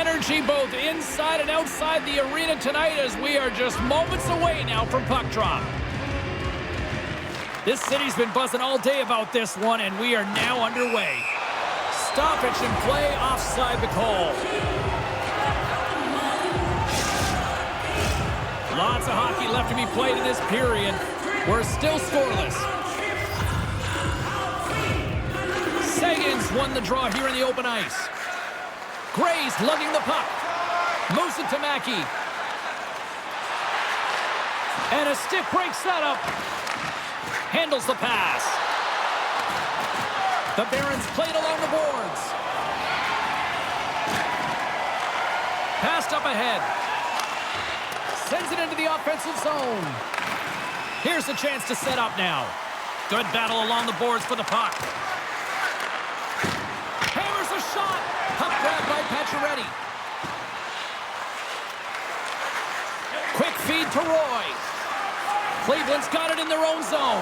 Energy both inside and outside the arena tonight as we are just moments away now from puck drop. This city's been buzzing all day about this one, and we are now underway. Stoppage in play, offside the call. Lots of hockey left to be played in this period. We're still scoreless. Sagan's won the draw here in the open ice. Gray's lugging the puck. Moves it to Mackey. And a stick break setup. Handles the pass. The Barons played along the boards. Passed up ahead. Sends it into the offensive zone. Here's the chance to set up now. Good battle along the boards for the puck. Hammers a shot. Puck grabbed by Pacioretty. Quick feed to Roy. Cleveland's got it in their own zone.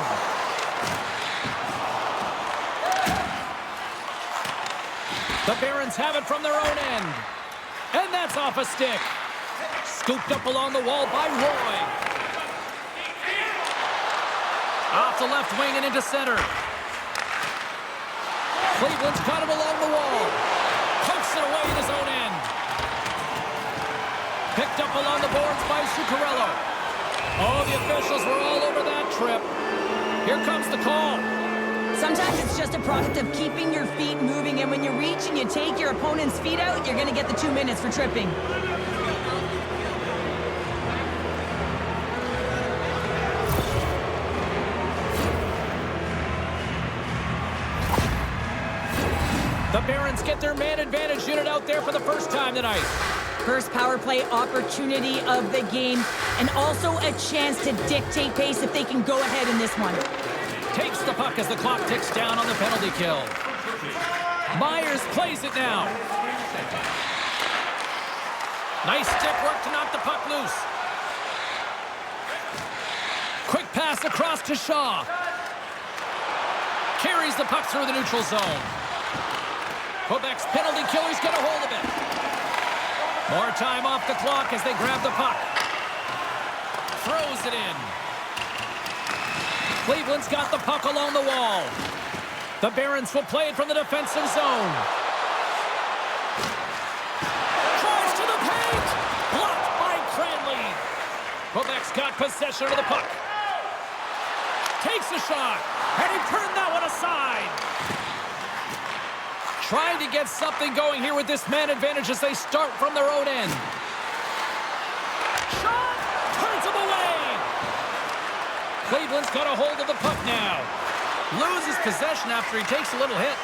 The Barons have it from their own end. And that's off a stick. Scooped up along the wall by Roy. Off the left wing and into center. Cleveland's got it along the wall. Pokes it away in his own end. Picked up along the boards by Zuccarello. Oh, the officials were all over that trip. Here comes the call. Sometimes it's just a product of keeping your feet moving, and when you reach and you take your opponent's feet out, you're going to get the 2 minutes for tripping. The Barons get their man advantage unit out there for the first time tonight. First power play opportunity of the game, and also a chance to dictate pace if they can go ahead in this one. Takes the puck as the clock ticks down on the penalty kill. Myers plays it now. Nice stick work to knock the puck loose. Quick pass across to Shaw. Carries the puck through the neutral zone. Quebec's penalty killers get a hold of it. More time off the clock as they grab the puck. Throws it in. Cleveland's got the puck along the wall. The Barons will play it from the defensive zone. Tries to the paint. Blocked by Cranley. Quebec's got possession of the puck. Takes a shot. And he turned that one aside. Trying to get something going here with this man advantage as they start from their own end. Shot! Turns him away! Cleveland's got a hold of the puck now. Loses possession after he takes a little hit.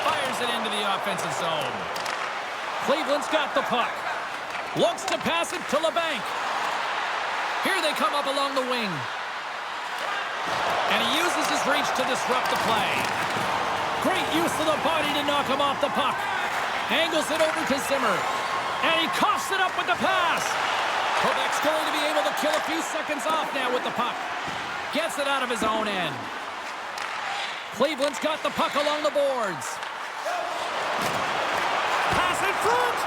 Fires it into the offensive zone. Cleveland's got the puck. Looks to pass it to LeBanc. Here they come up along the wing. And he uses his reach to disrupt the play. Great use of the body to knock him off the puck. Angles it over to Zimmer. And he coughs it up with the pass. Quebec's going to be able to kill a few seconds off now with the puck. Gets it out of his own end. Cleveland's got the puck along the boards. Pass in front.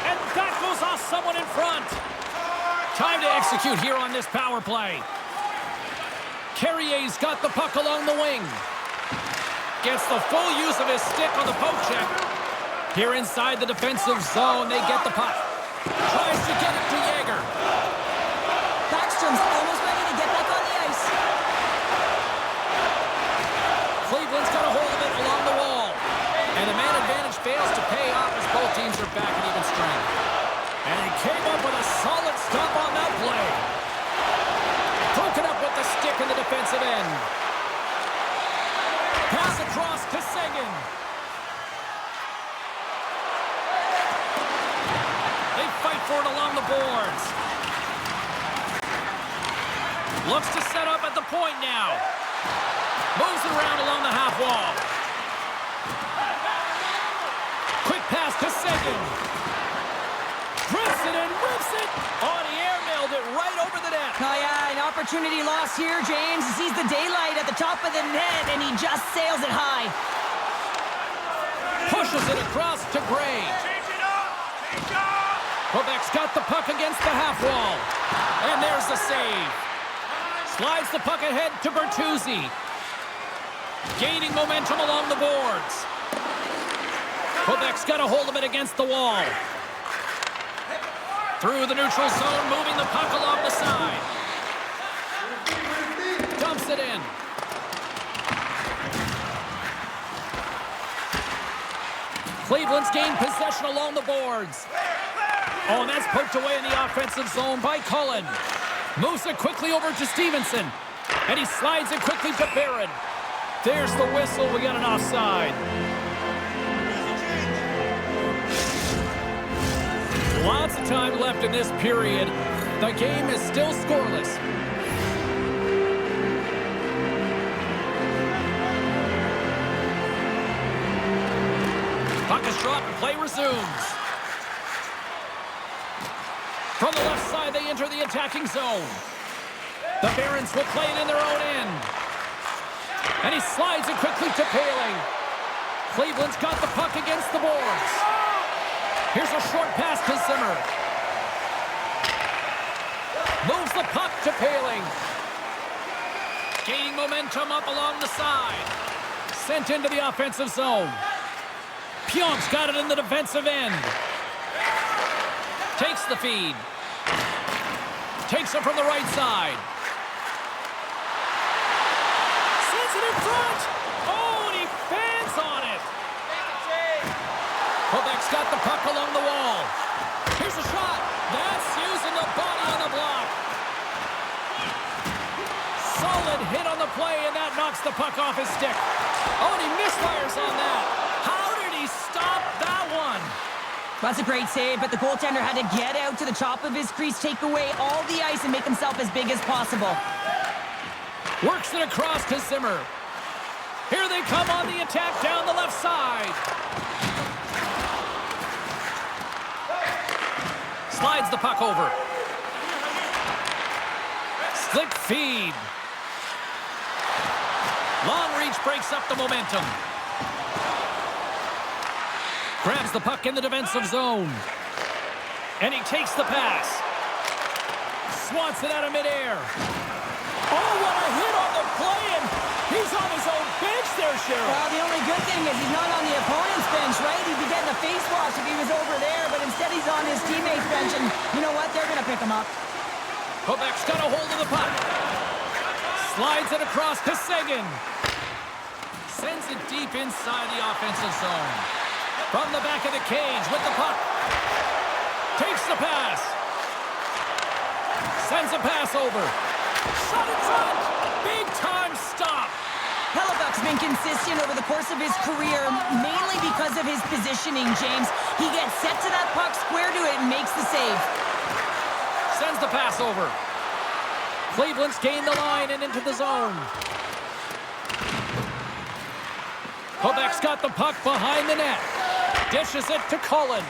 And that goes off someone in front. Time to execute here on this power play. Carrier's got the puck along the wing. Gets the full use of his stick on the poke check. Here inside the defensive zone, they get the puck. Tries to get it to Yeager. Backstrom's almost ready to get back on the ice. Cleveland's got a hold of it along the wall. And the man advantage fails to pay off as both teams are back at even strength. And he came up with a solid stop on that play. Broken up with the stick in the defensive end. Pass across to Sagan. They fight for it along the boards. Looks to set up at the point now. Moves it around along the half wall. Quick pass to Sagan. Drifts it and whips it. On the air, nailed it right over the net. Oh yeah, an opportunity lost here. James sees the daylight at the top of the net, and he just sails it high. Pushes it across to Gray. Quebec's got the puck against the half wall. And there's the save. Slides the puck ahead to Bertuzzi. Gaining momentum along the boards. Quebec's got a hold of it against the wall. Through the neutral zone, moving the puck along the side. Dumps it in. Cleveland's gained possession along the boards. Oh, and that's poked away in the offensive zone by Cullen. Moves it quickly over to Stevenson. And he slides it quickly to Barron. There's the whistle. We got an offside. Lots of time left in this period. The game is still scoreless. Puck is dropped and play resumes. From the left side, they enter the attacking zone. The Barons will play it in their own end. And he slides it quickly to Paling. Cleveland's got the puck against the boards. Here's a short pass to Zimmer. Moves the puck to Paling. Gaining momentum up along the side. Sent into the offensive zone. Pionk's got it in the defensive end. Takes the feed. Takes it from the right side. Sends it in front. Oh, and he fans on it. Quebec's got the puck along the wall. Here's a shot. That's using the body on the block. Solid hit on the play, and that knocks the puck off his stick. Oh, and he misfires on that. How did he stop that one? That's a great save, but the goaltender had to get out to the top of his crease, take away all the ice, and make himself as big as possible. Works it across to Zimmer. Here they come on the attack down the left side. Slides the puck over. Slick feed. Long reach breaks up the momentum. Grabs the puck in the defensive zone. And he takes the pass. Swats it out of midair. Oh, what a hit on the play, and he's on his own bench there, Cheryl. Well, the only good thing is he's not on the opponent's bench, right? He'd be getting a face wash if he was over there, but instead he's on his teammate's bench, and you know what? They're going to pick him up. Quebec's got a hold of the puck. Slides it across to Saison. Sends it deep inside the offensive zone. From the back of the cage with the puck. Takes the pass. Sends a pass over. Shot in front. Big time stop. Hellebuck's been consistent over the course of his career, mainly because of his positioning, James. He gets set to that puck, square to it, and makes the save. Sends the pass over. Cleveland's gained the line and into the zone. Quebec's got the puck behind the net. Dishes it to Cullen.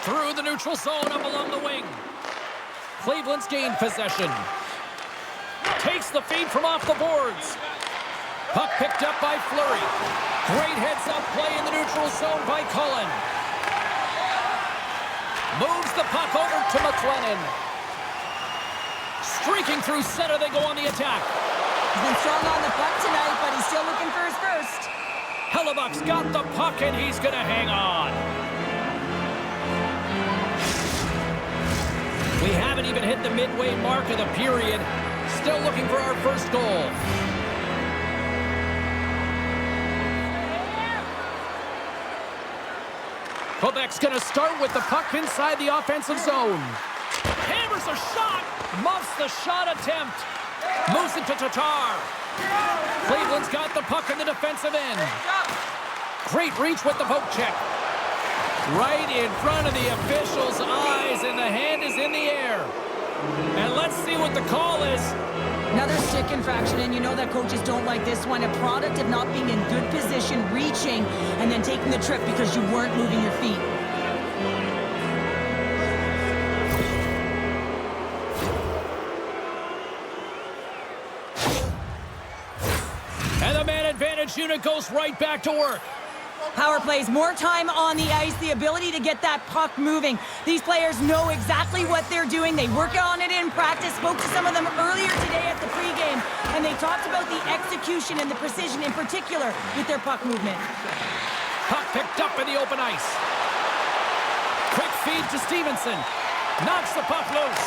Through the neutral zone up along the wing. Cleveland's gained possession. Takes the feed from off the boards. Puck picked up by Fleury. Great heads-up play in the neutral zone by Cullen. Moves the puck over to McLennan. Streaking through center, they go on the attack. He's been strong on the puck tonight, but he's still looking for his first. Hellebuck's got the puck, and he's going to hang on. We haven't even hit the midway mark of the period. Still looking for our first goal. Quebec's going to start with the puck inside the offensive zone. Hammers a shot. Muffs the shot attempt. Moves it to Tatar. Cleveland's got the puck in the defensive end. Great reach with the poke check. Right in front of the official's eyes, and the hand is in the air. And let's see what the call is. Another stick infraction, and you know that coaches don't like this one. A product of not being in good position, reaching, and then taking the trip because you weren't moving your feet. And the man advantage unit goes right back to work. Power plays, more time on the ice, the ability to get that puck moving. These players know exactly what they're doing. They work on it in practice. Spoke to some of them earlier today at the pregame, and they talked about the execution and the precision in particular with their puck movement. Puck picked up in the open ice. Quick feed to Stevenson. Knocks the puck loose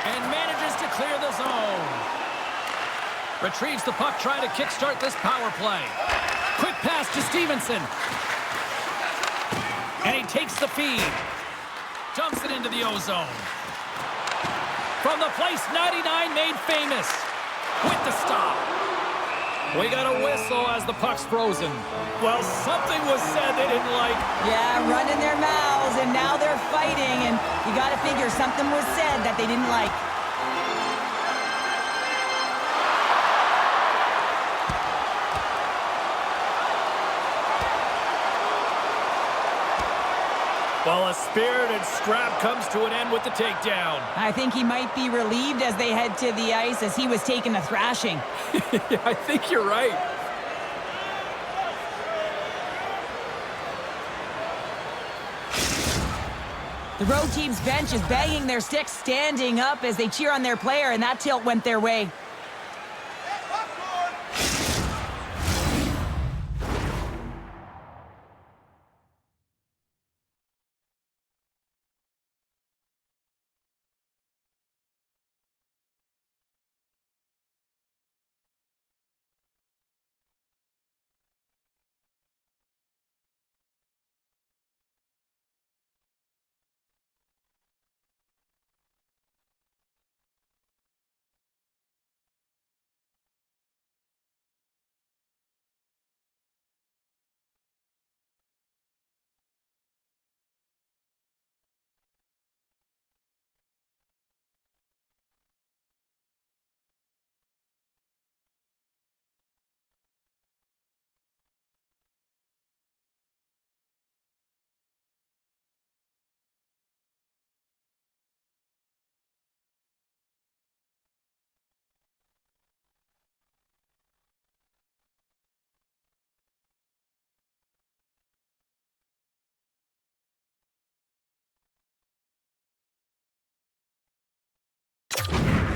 and manages to clear the zone. Retrieves the puck, trying to kickstart this power play. Quick pass to Stevenson. And he takes the feed. Dumps it into the O-zone. From the place 99 made famous. With the stop. We got a whistle as the puck's frozen. Well, something was said they didn't like. Yeah, running their mouths, and now they're fighting, and you got to figure something was said that they didn't like. Well, a spirited scrap comes to an end with the takedown. I think he might be relieved as they head to the ice as he was taking a thrashing. Yeah, I think you're right. The road team's bench is banging their sticks, standing up as they cheer on their player, and that tilt went their way.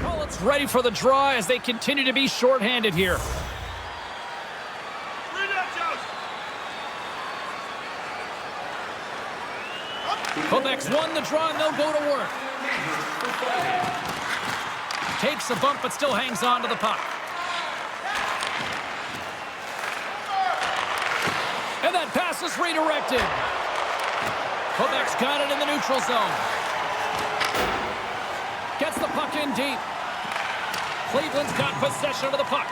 Well, it's ready for the draw as they continue to be shorthanded here. Quebec's won the draw, and they'll go to work. Takes a bump, but still hangs on to the puck. And that pass is redirected. Quebec's got it in the neutral zone. Gets the puck in deep. Cleveland's got possession of the puck.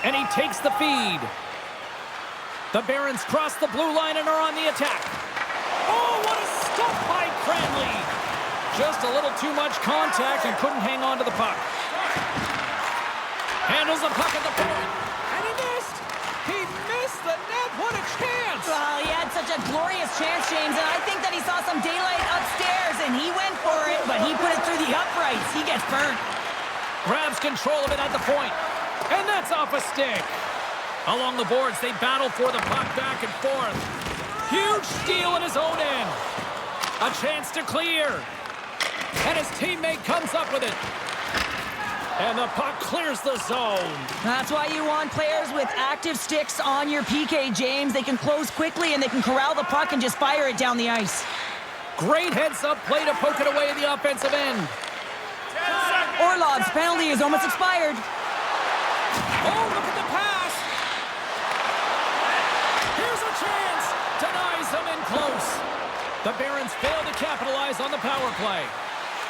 And he takes the feed. The Barons cross the blue line and are on the attack. Oh, what a stop by Cranley. Just a little too much contact and couldn't hang on to the puck. Handles the puck at the point. And he missed. He missed the net. What a chance. Well, he had such a glorious chance, James, and I think that he saw some daylight upstairs, and he went for it, but he put it through the uprights. He gets burnt. Grabs control of it at the point. And that's off a stick. Along the boards, they battle for the puck back and forth. Huge steal in his own end. A chance to clear. And his teammate comes up with it. And the puck clears the zone. That's why you want players with active sticks on your PK, James. They can close quickly, and they can corral the puck and just fire it down the ice. Great heads-up play to poke it away at the offensive end. Orlov's penalty is almost expired. Oh, look at the pass. Here's a chance. Denies him in close. The Barons fail to capitalize on the power play.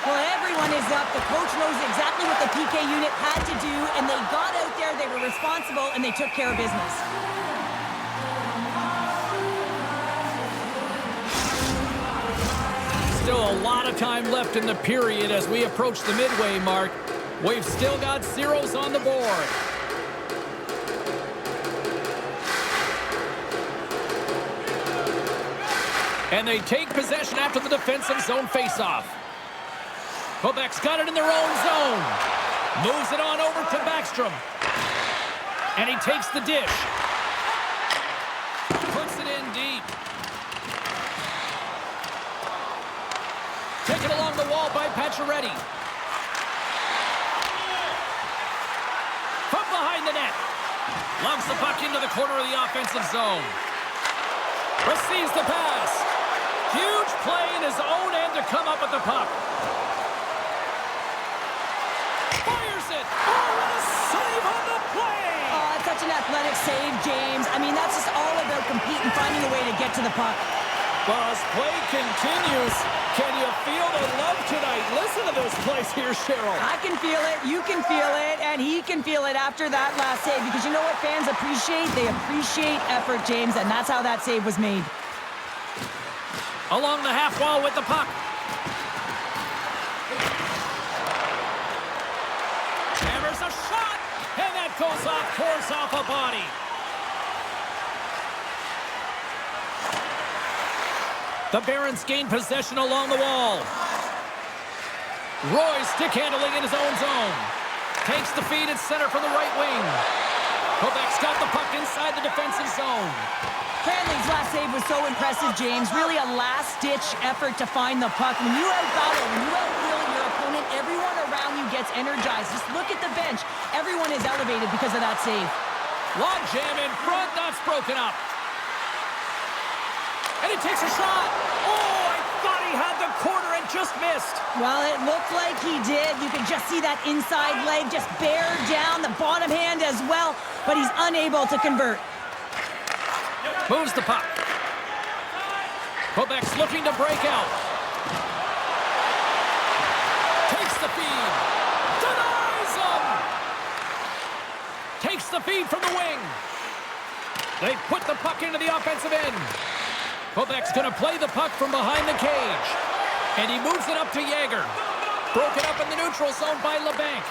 Well, everyone is up. The coach knows exactly what the PK unit had to do, and they got out there, they were responsible, and they took care of business. Still a lot of time left in the period as we approach the midway mark. We've still got zeros on the board. And they take possession after the defensive zone faceoff. Quebec's got it in their own zone. Moves it on over to Backstrom. And he takes the dish. Taken along the wall by Pacioretty. From behind the net. Loves the puck into the corner of the offensive zone. Receives the pass. Huge play in his own end to come up with the puck. Fires it. Oh, what a save on the play. Oh, that's such an athletic save, James. I mean, that's just all about competing, finding a way to get to the puck. Well, as play continues, can you feel the love tonight? Listen to this place here, Cheryl. I can feel it, you can feel it, and he can feel it after that last save. Because you know what fans appreciate? They appreciate effort, James, and that's how that save was made. Along the half wall with the puck. Hammers a shot, and that goes off course off a body. The Barons gain possession along the wall. Roy stick handling in his own zone. Takes the feed at center from the right wing. Quebec's got the puck inside the defensive zone. Cranley's last save was so impressive, James. Really a last-ditch effort to find the puck. When you out-battle, when you out-will your opponent, everyone around you gets energized. Just look at the bench. Everyone is elevated because of that save. Log jam in front, that's broken up. And he takes a shot. Oh, I thought he had the corner and just missed. Well, it looked like he did. You could just see that inside leg just bear down, the bottom hand as well, but he's unable to convert. Moves the puck. Quebec's looking to break out. Takes the feed. Denies him. Takes the feed from the wing. They put the puck into the offensive end. Quebec's going to play the puck from behind the cage. And he moves it up to Yager. Broken up in the neutral zone by LeBanc.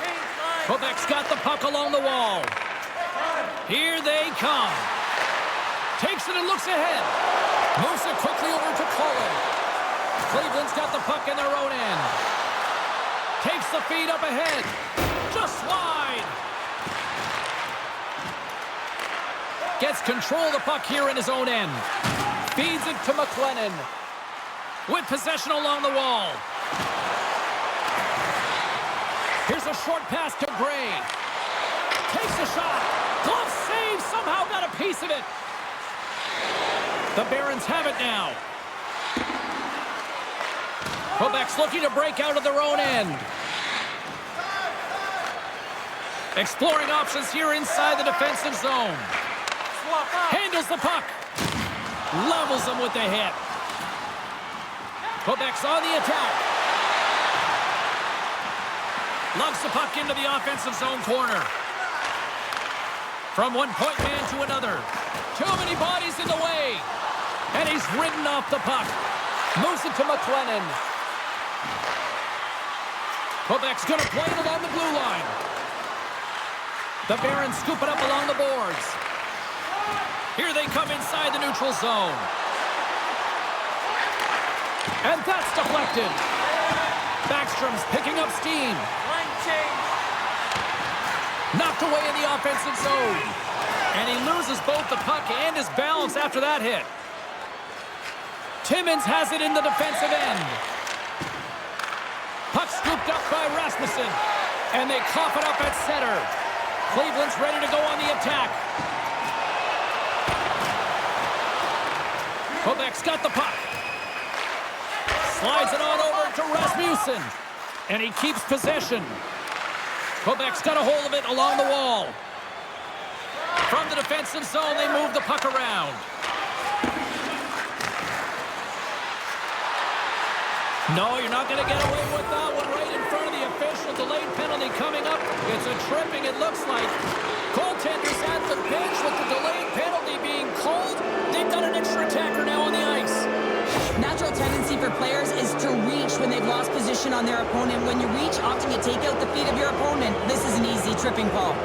Quebec's got the puck along the wall. Here they come. Takes it and looks ahead. Moves it quickly over to Cullen. Cleveland's got the puck in their own end. Takes the feed up ahead. Just wide. Gets control of the puck here in his own end. Feeds it to McLennan. With possession along the wall. Here's a short pass to Gray. Takes a shot. Glove save. Somehow got a piece of it. The Barons have it now. Quebec's looking to break out of their own end. Exploring options here inside the defensive zone. Handles the puck. Levels him with the hit. Quebec's on the attack. Lugs the puck into the offensive zone corner. From one point man to another. Too many bodies in the way. And he's ridden off the puck. Moves it to McLennan. Quebec's going to play it along the blue line. The Barons scoop it up along the boards. Here they come inside the neutral zone. And that's deflected. Backstrom's picking up steam. Line change. Knocked away in the offensive zone. And he loses both the puck and his balance after that hit. Timmins has it in the defensive end. Puck scooped up by Rasmussen. And they cough it up at center. Cleveland's ready to go on the attack. Quebec's got the puck. Slides it on over to Rasmussen. And he keeps possession. Quebec's got a hold of it along the wall. From the defensive zone, they move the puck around. No, you're not going to get away with that one right in front of the official. Delayed penalty coming up. It's a tripping, it looks like. Goaltenders at the bench with the delayed penalty being called. They've got an extra attacker now on the ice. Natural tendency for players is to reach when they've lost position on their opponent. When you reach, often you take out the feet of your opponent. This is an easy tripping call.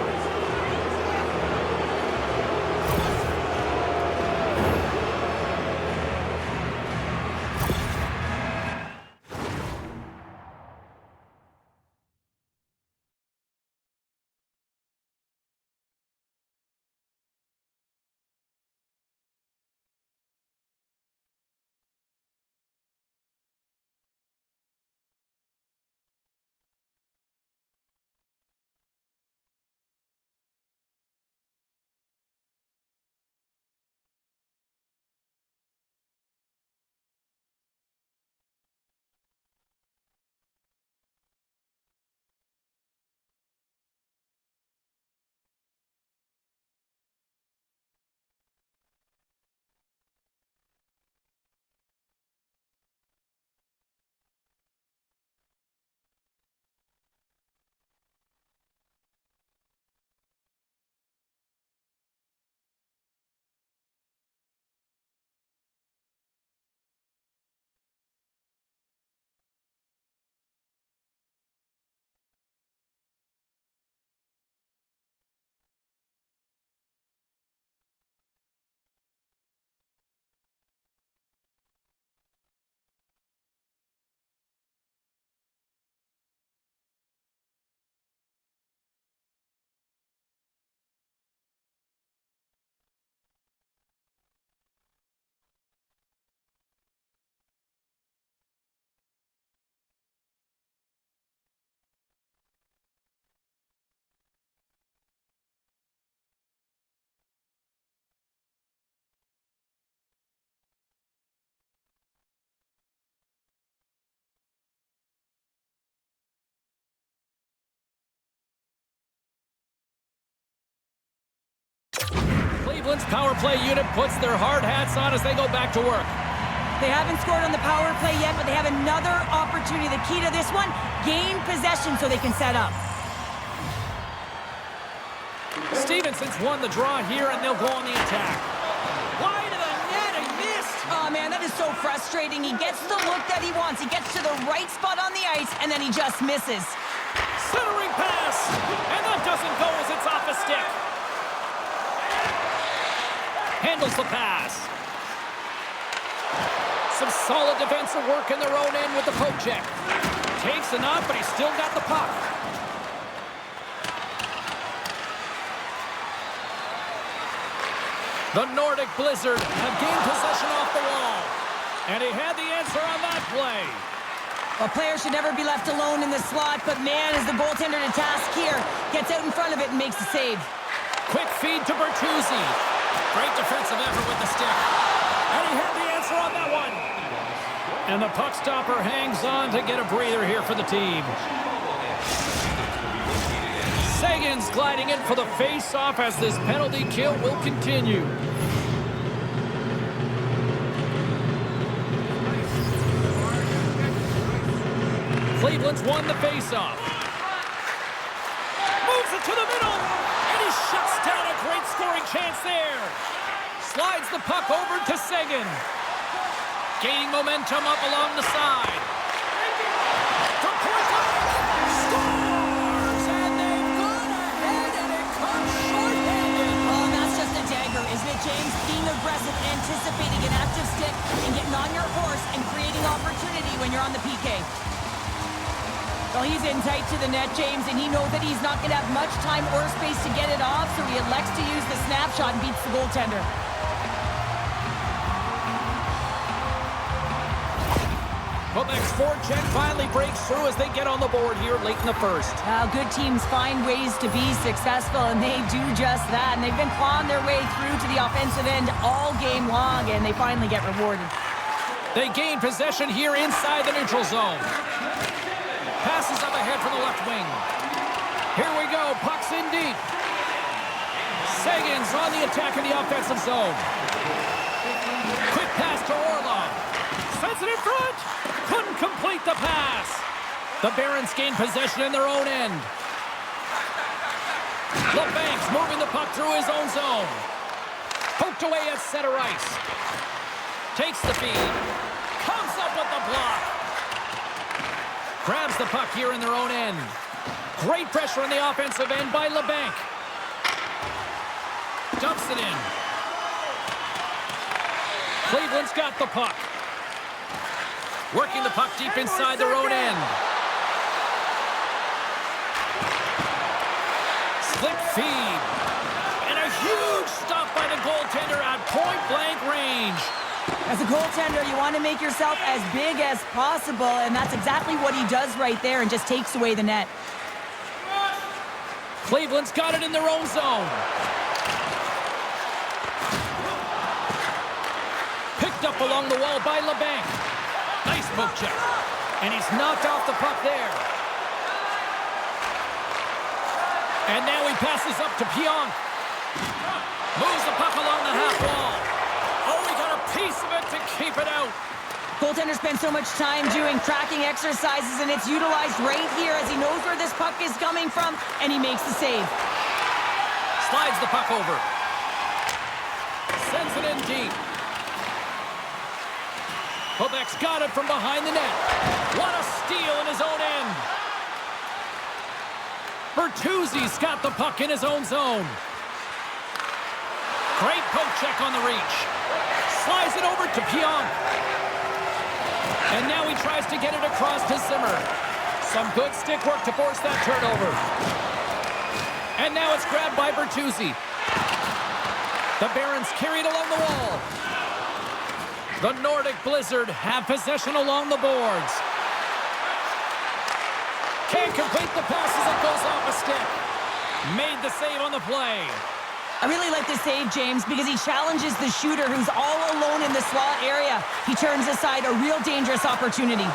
Cleveland's power play unit puts their hard hats on as they go back to work. They haven't scored on the power play yet, but they have another opportunity. The key to this one, gain possession so they can set up. Stevenson's won the draw here, and they'll go on the attack. Wide of the net, and missed. Oh, man, that is so frustrating. He gets the look that he wants. He gets to the right spot on the ice, and then he just misses. Centering pass, and that doesn't go as it's off a stick. Handles the pass. Some solid defensive work in their own end with the poke check. Takes a knock, but he's still got the puck. The Nordic Blizzard have gained possession off the wall. And he had the answer on that play. A player should never be left alone in the slot, but man, is the goaltender to task here. Gets out in front of it and makes the save. Quick feed to Bertuzzi. Great defensive effort with the stick. And he had the answer on that one. And the puck stopper hangs on to get a breather here for the team. Sagan's gliding in for the face-off as this penalty kill will continue. Cleveland's won the face-off. Moves it to the middle, and he shuts down a great scoring chance there. Slides the puck over to Sagan. Gaining momentum up along the side. From point line, scores! And they've gone ahead, and it comes short-handed. Oh, that's just a dagger, isn't it, James? Being aggressive, anticipating an active stick, and getting on your horse and creating opportunity when you're on the PK. Well, he's in tight to the net, James, and he knows that he's not going to have much time or space to get it off, so he elects to use the snapshot and beats the goaltender. Quebec's forecheck finally breaks through as they get on the board here late in the first. Good teams find ways to be successful, and they do just that. And they've been clawing their way through to the offensive end all game long, and they finally get rewarded. They gain possession here inside the neutral zone. Passes up ahead from the left wing. Here we go. Puck's in deep. Sagan's on the attack in the offensive zone. Quick pass to Orlov. Sends it in front. Couldn't complete the pass. The Barons gain possession in their own end. LeBank's moving the puck through his own zone. Poked away at center ice. Takes the feed. Comes up with the block. Grabs the puck here in their own end. Great pressure on the offensive end by LeBanc. Dumps it in. Cleveland's got the puck. Working the puck deep inside their own end. Slip feed. And a huge stop by the goaltender at point-blank range. As a goaltender, you want to make yourself as big as possible, and that's exactly what he does right there and just takes away the net. Cleveland's got it in their own zone. Picked up along the wall by LeBanc. Nice poke check. And he's knocked off the puck there. And now he passes up to Pionk. Moves the puck along the half wall. Oh, he got a piece of it to keep it out. Goaltender spends so much time doing tracking exercises, and it's utilized right here as he knows where this puck is coming from, and he makes the save. Slides the puck over. Sends it in deep. Quebec's got it from behind the net. What a steal in his own end. Bertuzzi's got the puck in his own zone. Great poke check on the reach. Slides it over to Pionk. And now he tries to get it across to Zimmer. Some good stick work to force that turnover. And now it's grabbed by Bertuzzi. The Barons carried along the wall. The Nordic Blizzard have possession along the boards. Can't complete the pass as it goes off a stick. Made the save on the play. I really like this save, James, because he challenges the shooter who's all alone in the slot area. He turns aside a real dangerous opportunity.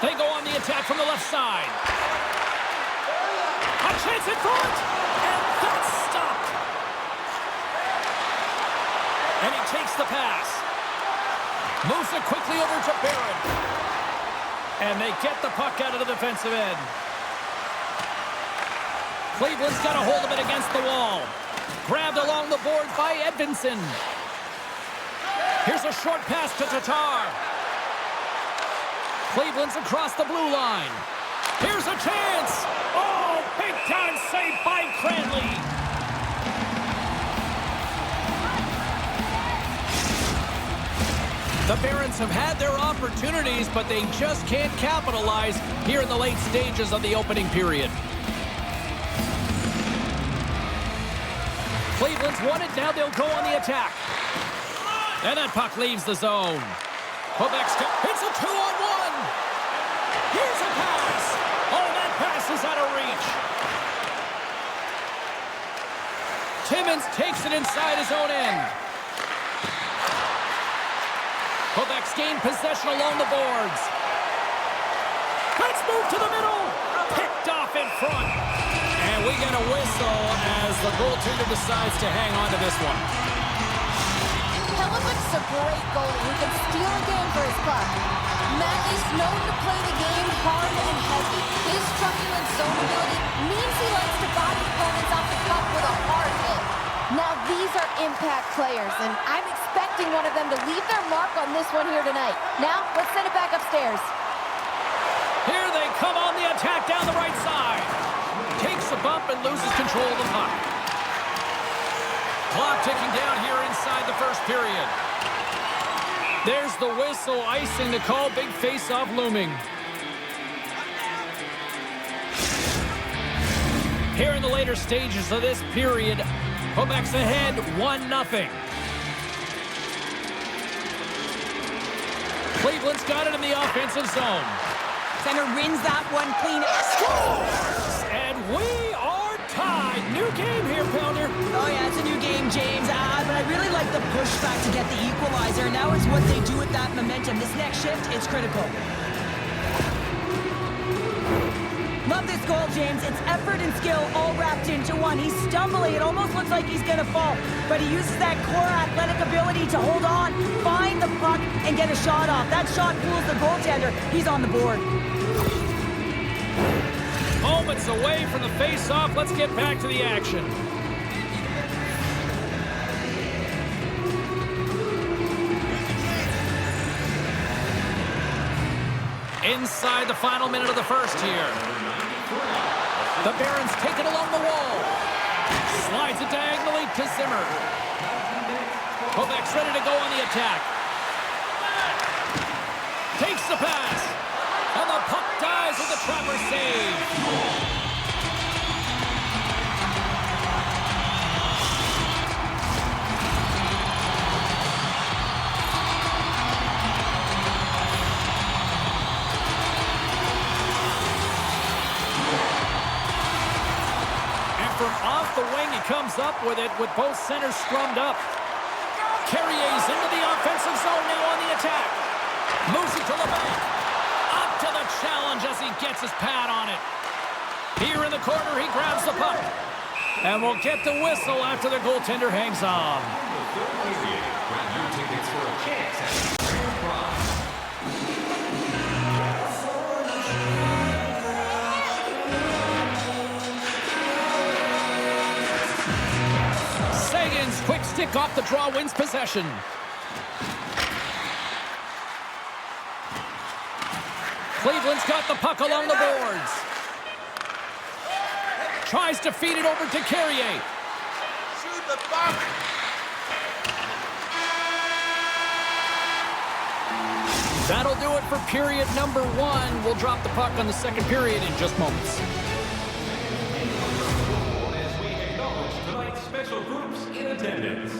They go on the attack from the left side. A chance in front, and that's stopped. Takes the pass. Moves it quickly over to Barron. And they get the puck out of the defensive end. Cleveland's got a hold of it against the wall. Grabbed along the board by Edvinsson. Here's a short pass to Tatar. Cleveland's across the blue line. Here's a chance. Oh, big time save by Cranley. The Barons have had their opportunities, but they just can't capitalize here in the late stages of the opening period. Cleveland's won it. Now they'll go on the attack. And that puck leaves the zone. Quebec's it's a 2-on-1. Here's a pass. Oh, that pass is out of reach. Timmins takes it inside his own end. Quebec's gained possession along the boards. Let's move to the middle. Picked off in front. And we get a whistle as the goaltender decides to hang on to this one. Hellebuck's a great goalie who can steal a game for his club. Matt is known to play the game hard and heavy. His trucking zone ability means he likes to body opponents off the puck with a hard hit. Now these are impact players, and I'm expecting one of them to leave their mark on this one here tonight. Now, let's send it back upstairs. Here they come on the attack down the right side. Takes a bump and loses control of the puck. Clock ticking down here inside the first period. There's the whistle, icing the call, big face-off looming. Here in the later stages of this period, Quebec's ahead 1-0. Cleveland's got it in the offensive zone. Center wins that one clean. Scores! And we are tied. New game here, Pounder. Oh, yeah, it's a new game, James. But I really like the pushback to get the equalizer. Now is what they do with that momentum. This next shift, it's critical. Love this goal, James. It's effort and skill all wrapped into one. He's stumbling. It almost looks like he's going to fall. But he uses that core athletic ability to hold on, find the puck, and get a shot off. That shot fools the goaltender. He's on the board. Moments away from the face-off. Let's get back to the action. Inside the final minute of the first here. The Barons take it along the wall. Slides it diagonally to Zimmer. Quebec's ready to go on the attack. Takes the pass. And the puck dies with the proper save. From off the wing, he comes up with it with both centers scrummed up. Carrier's into the offensive zone now on the attack. Moves it to LeBanc. Up to the challenge as he gets his pad on it. Here in the corner, he grabs the puck. And we'll get the whistle after the goaltender hangs on. Sagan's quick stick off the draw wins possession. Cleveland's got the puck along the boards. Tries to feed it over to Carrier. Shoot the puck! That'll do it for period number 1. We'll drop the puck on the second period in just moments. As we acknowledge tonight's special groups in attendance.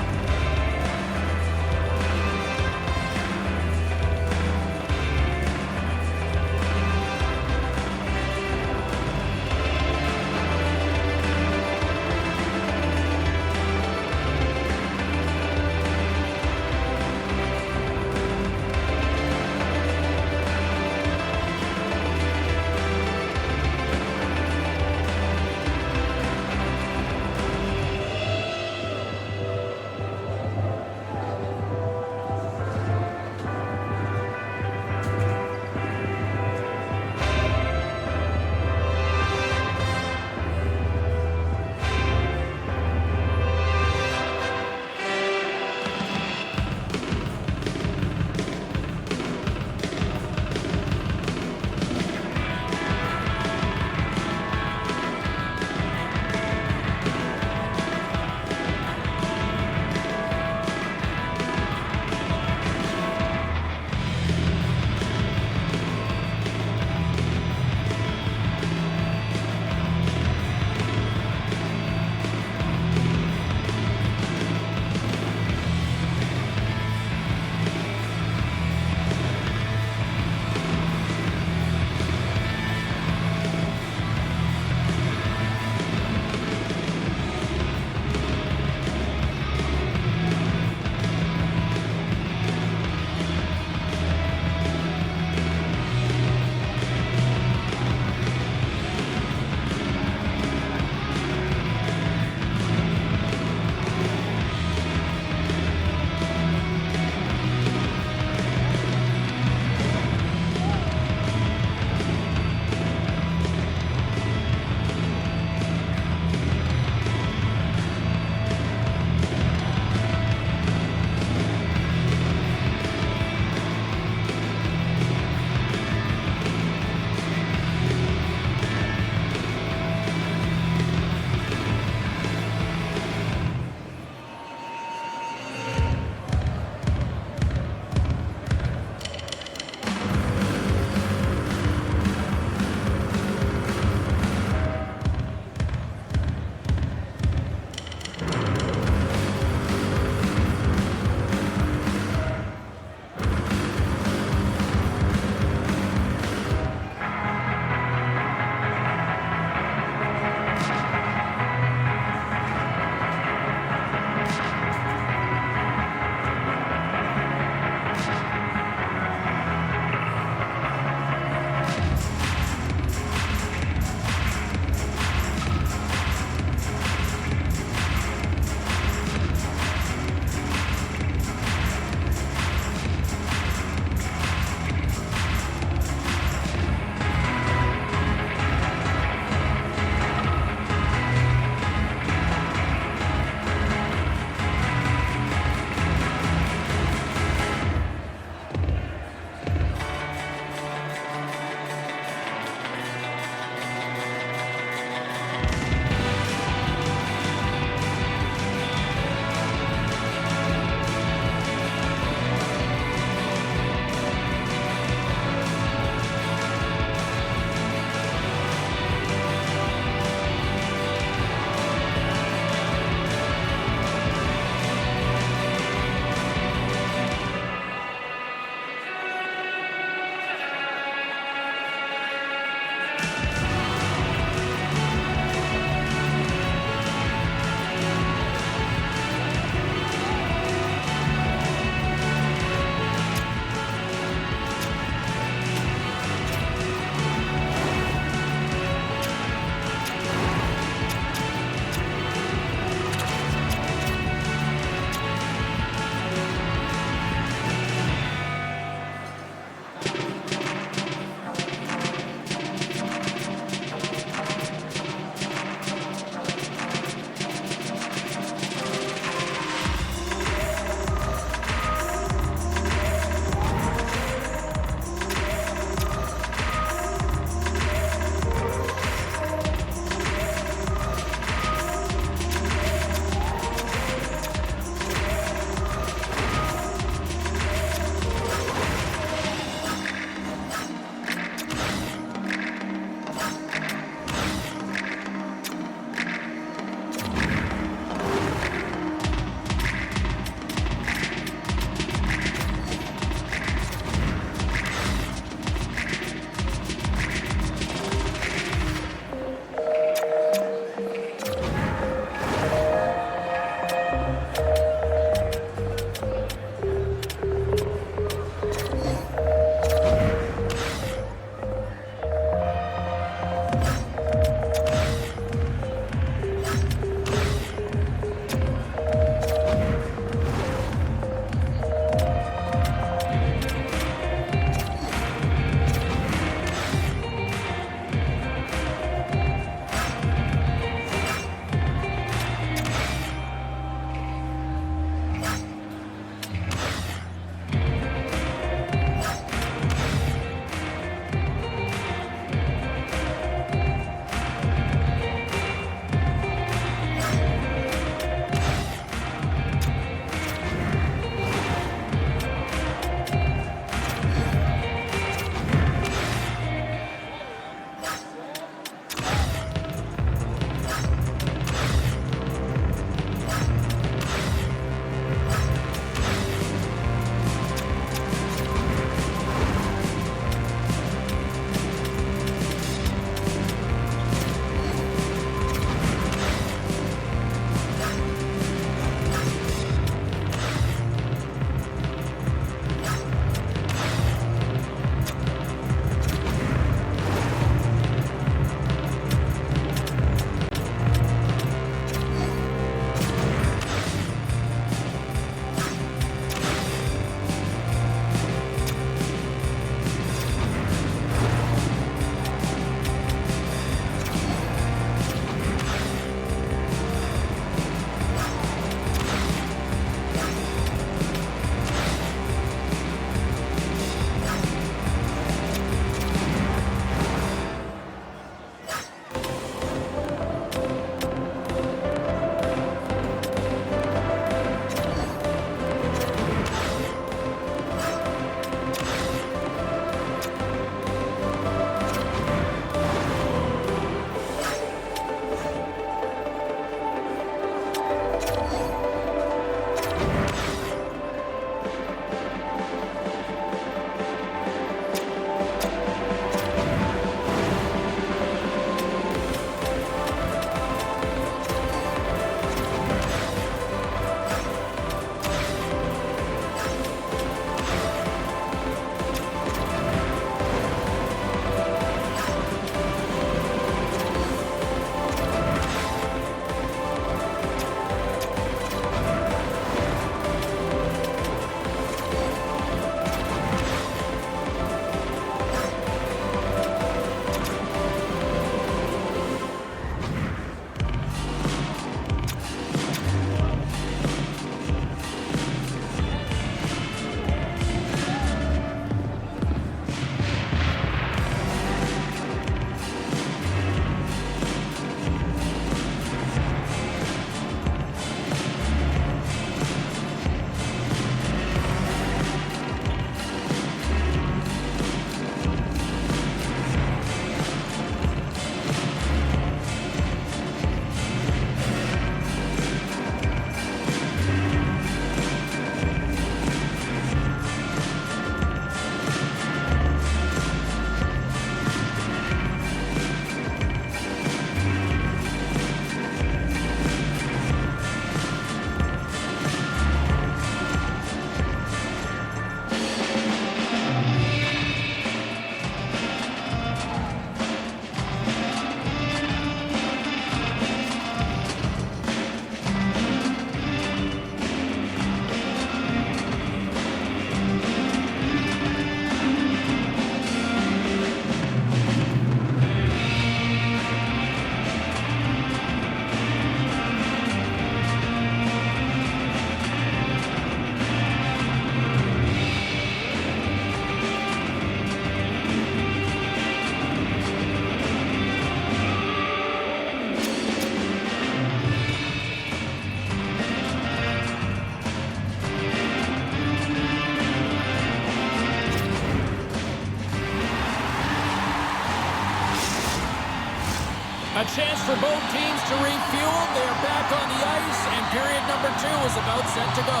chance for both teams to refuel. They're back on the ice, and period number 2 is about set to go.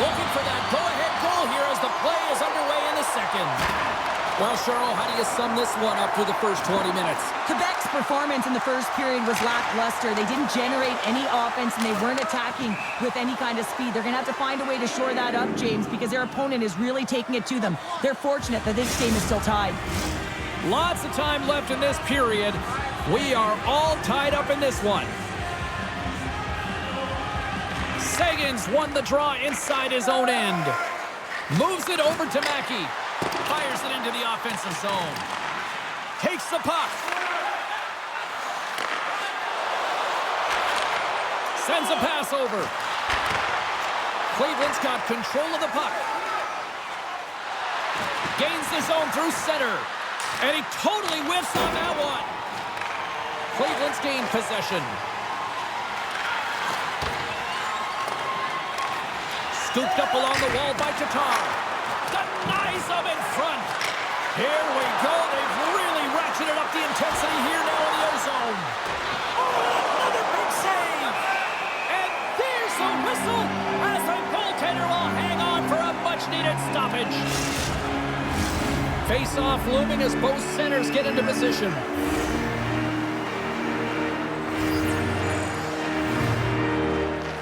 Looking for that go-ahead goal here as the play is underway in the second. Well, Cheryl, how do you sum this one up through the first 20 minutes? Quebec's performance in the first period was lackluster. They didn't generate any offense, and they weren't attacking with any kind of speed. They're going to have to find a way to shore that up, James, because their opponent is really taking it to them. They're fortunate that this game is still tied. Lots of time left in this period. We are all tied up in this one. Sagan's won the draw inside his own end. Moves it over to Mackey. Fires it into the offensive zone. Takes the puck. Sends a pass over. Cleveland's got control of the puck. Gains the zone through center. And he totally whiffs on that one. Cleveland's gained possession. Scooped up along the wall by Tatar. Denies him in front. Here we go. They've really ratcheted up the intensity here now in the O-zone. Oh, another big save. And there's a whistle as the goaltender will hang on for a much-needed stoppage. Face-off looming as both centers get into position.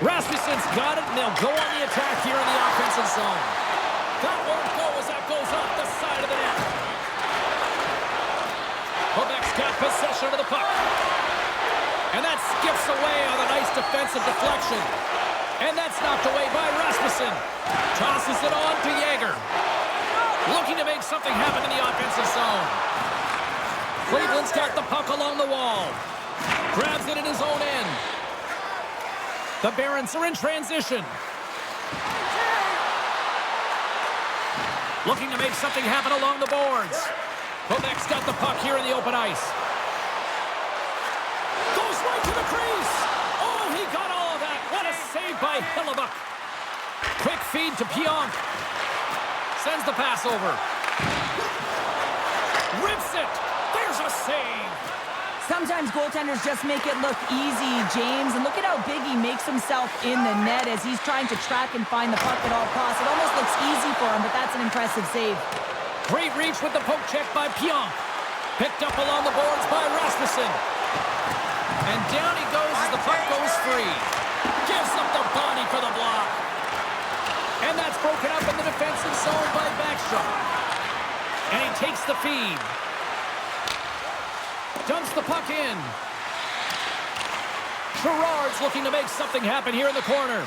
Rasmussen's got it, and they'll go on the attack here in the offensive zone. That won't go as that goes off the side of the net. Quebec's got possession of the puck. And that skips away on a nice defensive deflection. And that's knocked away by Rasmussen. Tosses it on to Yager. Looking to make something happen in the offensive zone. Cleveland's got the puck along the wall. Grabs it in his own end. The Barons are in transition. Looking to make something happen along the boards. Quebec's got the puck here in the open ice. Goes right to the crease. Oh, he got all of that. What a save by Hillebuck. Quick feed to Pionk. Sends the pass over. Rips it. There's a save. Sometimes goaltenders just make it look easy, James. And look at how big he makes himself in the net as he's trying to track and find the puck at all costs. It almost looks easy for him, but that's an impressive save. Great reach with the poke check by Pionk. Picked up along the boards by Rasmussen. And down he goes as the puck goes free. Gives up the body for the block. And that's broken up in the defensive zone by Backstrom. And he takes the feed. Dumps the puck in. Gerard's looking to make something happen here in the corner.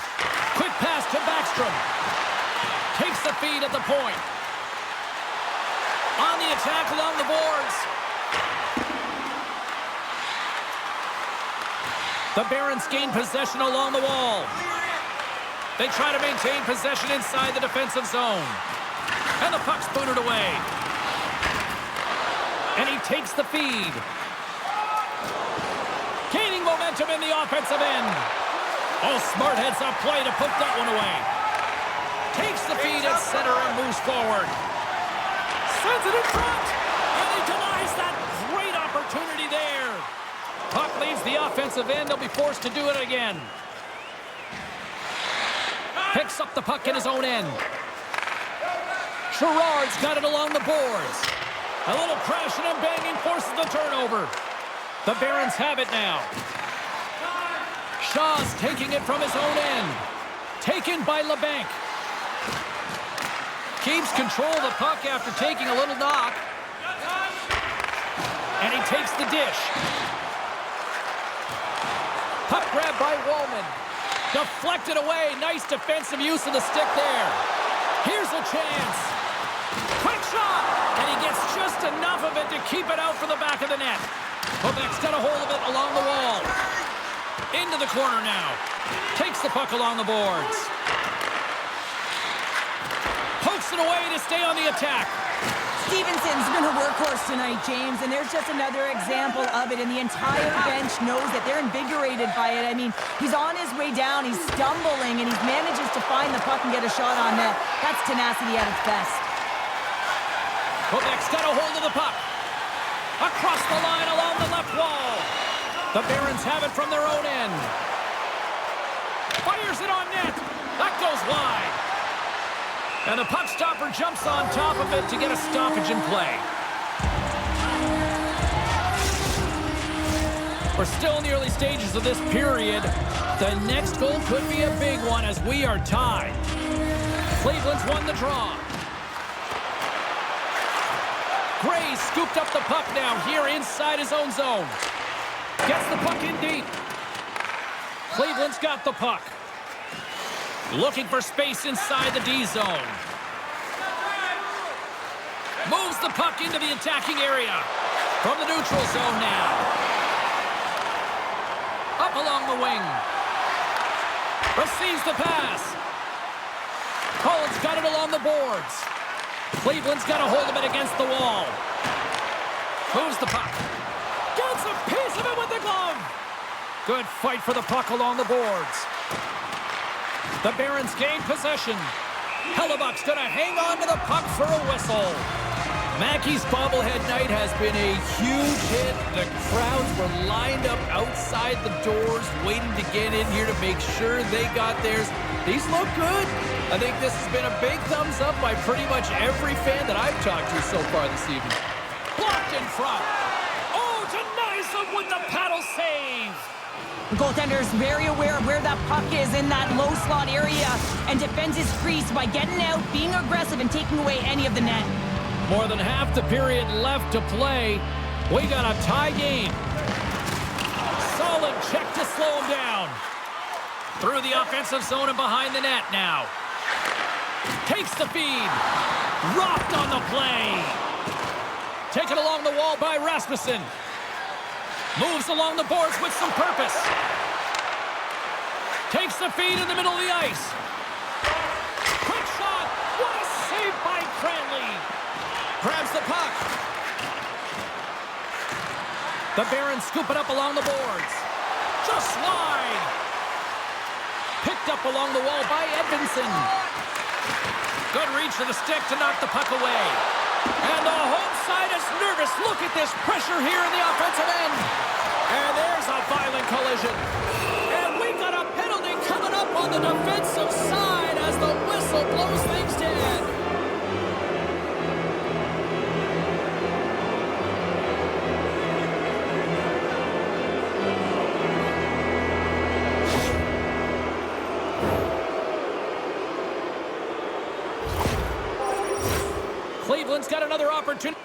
Quick pass to Backstrom. Takes the feed at the point. On the attack along the boards. The Barons gain possession along the wall. They try to maintain possession inside the defensive zone. And the puck's booted away. And he takes the feed. Gaining momentum in the offensive end. Oh, smart heads-up play to put that one away. Takes the feed at center and moves forward. Sends it in front. And he denies that great opportunity there. Puck leaves the offensive end. They'll be forced to do it again. Picks up the puck in his own end. Gerard's got it along the boards. A little crashing and banging forces the turnover. The Barons have it now. Shaw's taking it from his own end. Taken by LeBanc. Keeps control of the puck after taking a little knock. And he takes the dish. Puck grab by Wallman. Deflected away. Nice defensive use of the stick there. Here's a chance. Quick shot. And he gets just enough of it to keep it out for the back of the net. Quebec's got a hold of it along the wall. Into the corner now. Takes the puck along the boards. Pokes it away to stay on the attack. Stevenson's been a workhorse tonight, James, and there's just another example of it, and the entire bench knows that they're invigorated by it. I mean, he's on his way down, he's stumbling, and he manages to find the puck and get a shot on net. That's tenacity at its best. Quebec's got a hold of the puck. Across the line along the left wall. The Barons have it from their own end. Fires it on net. That goes wide. And the puck stopper jumps on top of it to get a stoppage in play. We're still in the early stages of this period. The next goal could be a big one as we are tied. Cleveland's won the draw. Gray scooped up the puck now here inside his own zone. Gets the puck in deep. Cleveland's got the puck. Looking for space inside the D zone. Moves the puck into the attacking area. From the neutral zone now. Up along the wing. Receives the pass. Collins got it along the boards. Cleveland's got a hold of it against the wall. Moves the puck. Gets a piece of it with the glove. Good fight for the puck along the boards. The Barons gain possession. Hellebuck's going to hang on to the puck for a whistle. Mackey's bobblehead night has been a huge hit. The crowds were lined up outside the doors waiting to get in here to make sure they got theirs. These look good. I think this has been a big thumbs up by pretty much every fan that I've talked to so far this evening. Blocked in front. Oh, denies him with the paddle save. The goaltender is very aware of where that puck is in that low slot area and defends his crease by getting out, being aggressive, and taking away any of the net. More than half the period left to play. We got a tie game. Solid check to slow him down. Through the offensive zone and behind the net now. Takes the feed. Rocked on the play. Taken along the wall by Rasmussen. Moves along the boards with some purpose. Takes the feed in the middle of the ice. Quick shot. What a save by Cranley. Grabs the puck. The Barons scoop it up along the boards. Just wide. Picked up along the wall by Edvinsson. Good reach to the stick to knock the puck away. And the home side is nervous. Look at this pressure here in the offensive end. And there's a violent collision. And we got a penalty coming up on the defensive side as the whistle blows things dead. Cleveland's got another opportunity.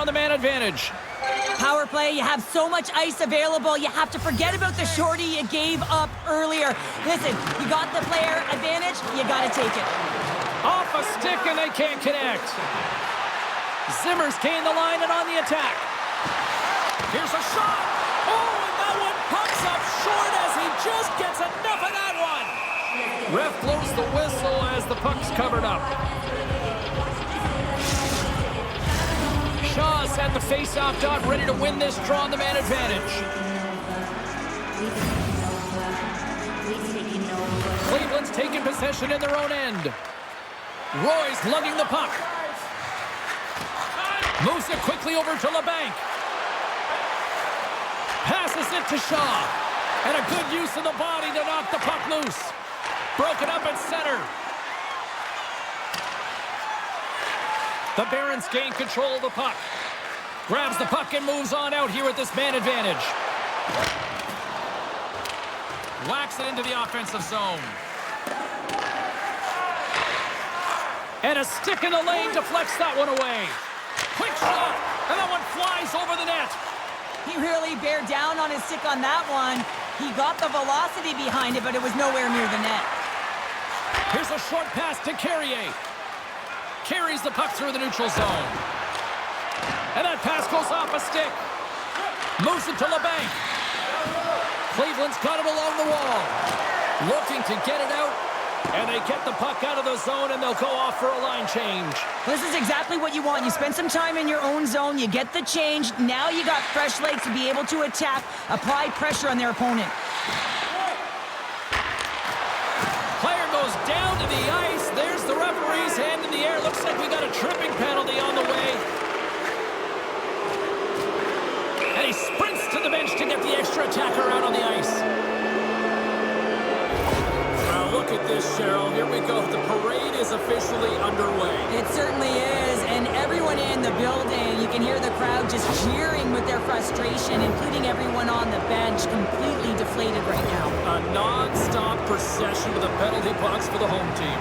on the man advantage. Power play, you have so much ice available, you have to forget about the shorty you gave up earlier. Listen, you got the player advantage, you got to take it. Off a stick and they can't connect. Zimmer's gained the line and on the attack. Here's a shot. Oh, and that one pumps up short as he just gets enough of that one. Ref blows the whistle as the puck's covered up. Shaw's had the face-off dot, ready to win this draw on the man advantage. Cleveland's taking possession in their own end. Roy's lugging the puck. Moves it quickly over to LeBanc. Passes it to Shaw. And a good use of the body to knock the puck loose. Broken up at center. The Barons gain control of the puck. Grabs the puck and moves on out here with this man advantage. Whacks it into the offensive zone. And a stick in the lane deflects that one away. Quick shot, and that one flies over the net. He really bared down on his stick on that one. He got the velocity behind it, but it was nowhere near the net. Here's a short pass to Carrier. Carries the puck through the neutral zone. And that pass goes off a stick. Moves it to LeBanc. Cleveland's got it along the wall. Looking to get it out. And they get the puck out of the zone, and they'll go off for a line change. This is exactly what you want. You spend some time in your own zone, you get the change. Now you got fresh legs to be able to attack, apply pressure on their opponent. Player goes down to the ice. There's the referee's hand in the air. Looks like we got a tripping penalty on the way. And he sprints to the bench to get the extra attacker out on the ice. Look at this, Cheryl. Here we go. The parade is officially underway. It certainly is, and everyone in the building, you can hear the crowd just cheering with their frustration, including everyone on the bench, completely deflated right now. A non-stop procession with the penalty box for the home team.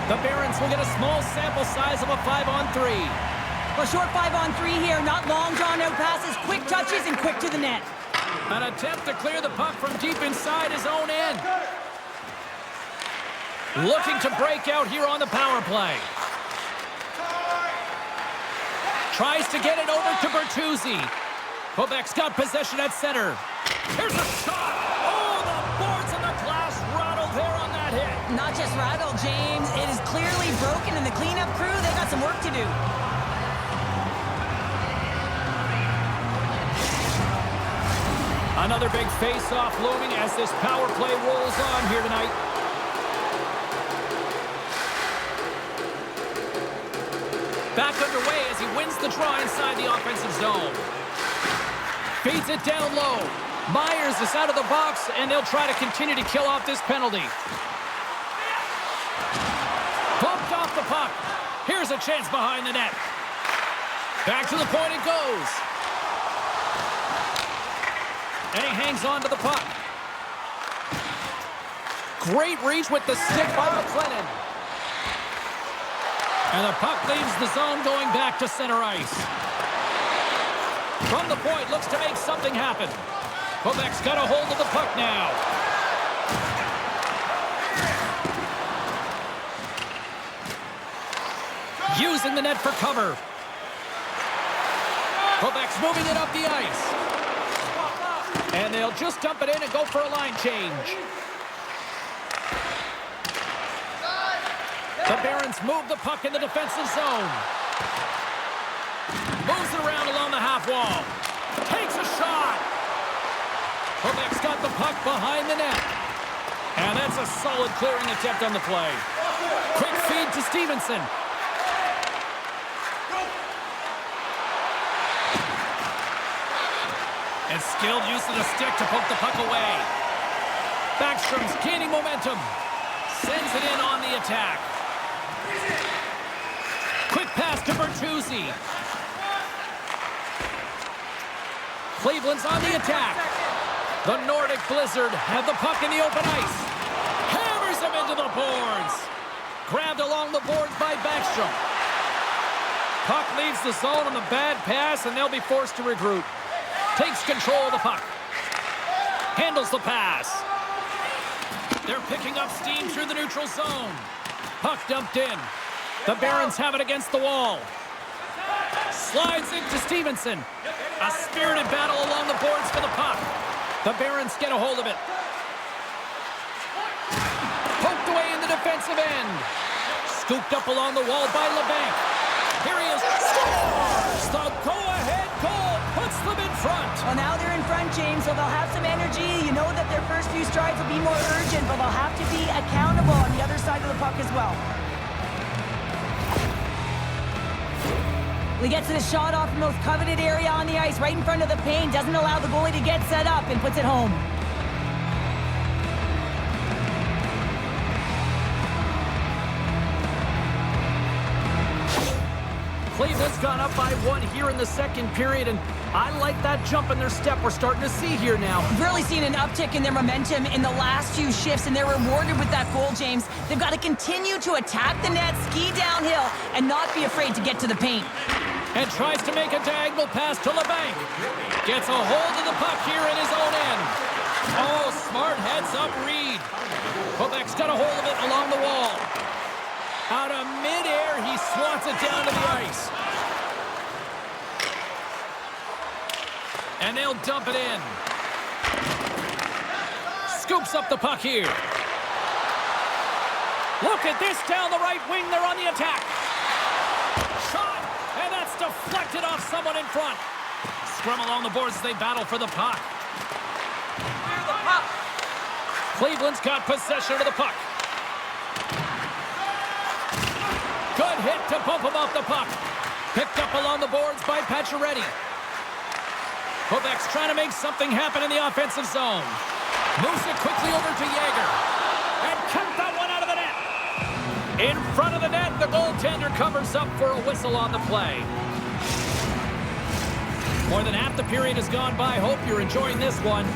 The Barons will get a small sample size of a 5-on-3. A short 5-on-3 here, not long drawn-out passes, quick touches, and quick to the net. An attempt to clear the puck from deep inside his own end. Looking to break out here on the power play. Tries to get it over to Bertuzzi. Quebec's got possession at center. Here's a shot. Oh, the boards and the glass rattled there on that hit. Not just rattled, James. It is clearly broken, and the cleanup crew, they got some work to do. Another big face-off looming as this power play rolls on here tonight. Back underway as he wins the draw inside the offensive zone. Feeds it down low. Myers is out of the box, and they'll try to continue to kill off this penalty. Bumped off the puck. Here's a chance behind the net. Back to the point it goes. And he hangs on to the puck. Great reach with the stick by McLennan. And the puck leaves the zone going back to center ice. From the point, looks to make something happen. Quebec's got a hold of the puck now. Using the net for cover. Quebec's moving it up the ice. And they'll just dump it in and go for a line change. The Barons move the puck in the defensive zone. Moves it around along the half wall. Takes a shot. Quebec's got the puck behind the net. And that's a solid clearing attempt on the play. Quick feed to Stevenson. And skilled use of the stick to poke the puck away. Backstrom's gaining momentum. Sends it in on the attack. Quick pass to Bertuzzi. Cleveland's on the attack. The Nordic Blizzard have the puck in the open ice. Hammers him into the boards. Grabbed along the boards by Backstrom. Puck leaves the zone on the bad pass, and they'll be forced to regroup. Takes control of the puck. Handles the pass. They're picking up steam through the neutral zone. Puck dumped in. The Barons have it against the wall. Slides into Stevenson. A spirited battle along the boards for the puck. The Barons get a hold of it. Poked away in the defensive end. Scooped up along the wall by LeBanc. Here he is. Scores! The go-ahead goal puts them in front. Well, now they're in front, James, so they'll have some energy. You know that their first few strides will be more urgent, but they'll have to be accountable on the other side of the puck as well. He gets the shot off the most coveted area on the ice, right in front of the paint, doesn't allow the goalie to get set up, and puts it home. Cleveland's gone up by 1 here in the second period, and I like that jump in their step we're starting to see here now. We've really seen an uptick in their momentum in the last few shifts, and they're rewarded with that goal, James. They've got to continue to attack the net, ski downhill, and not be afraid to get to the paint. And tries to make a diagonal pass to LeBanc. Gets a hold of the puck here in his own end. Oh, smart heads-up read. Quebec's got a hold of it along the wall. Out of midair, he swats it down to the ice. And they'll dump it in. Scoops up the puck here. Look at this down the right wing. They're on the attack. Shot, and that's deflected off someone in front. Scrum along the boards as they battle for the puck. Clear the puck. Cleveland's got possession of the puck. Good hit to bump him off the puck. Picked up along the boards by Pacioretty. Quebec's trying to make something happen in the offensive zone. Moves it quickly over to Yager. And kept that one out of the net. In front of the net, the goaltender covers up for a whistle on the play. More than half the period has gone by. Hope you're enjoying this one.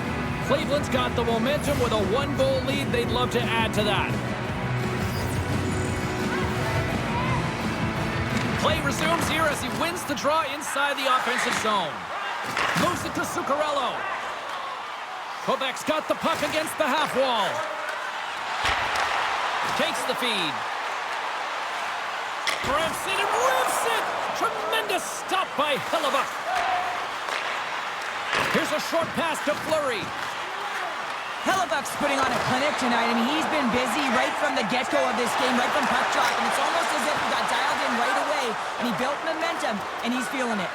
Cleveland's got the momentum with a 1-goal lead. They'd love to add to that. Play resumes here as he wins the draw inside the offensive zone. Moves it to Zuccarello. Quebec's got the puck against the half wall. Takes the feed. Rips it and rips it! Tremendous stop by Hellebuyck. Here's a short pass to Fleury. Hellebuyck's putting on a clinic tonight. I mean, he's been busy right from the get-go of this game, right from puck drop, and it's almost as if he got dialed in right away, and he built momentum, and he's feeling it.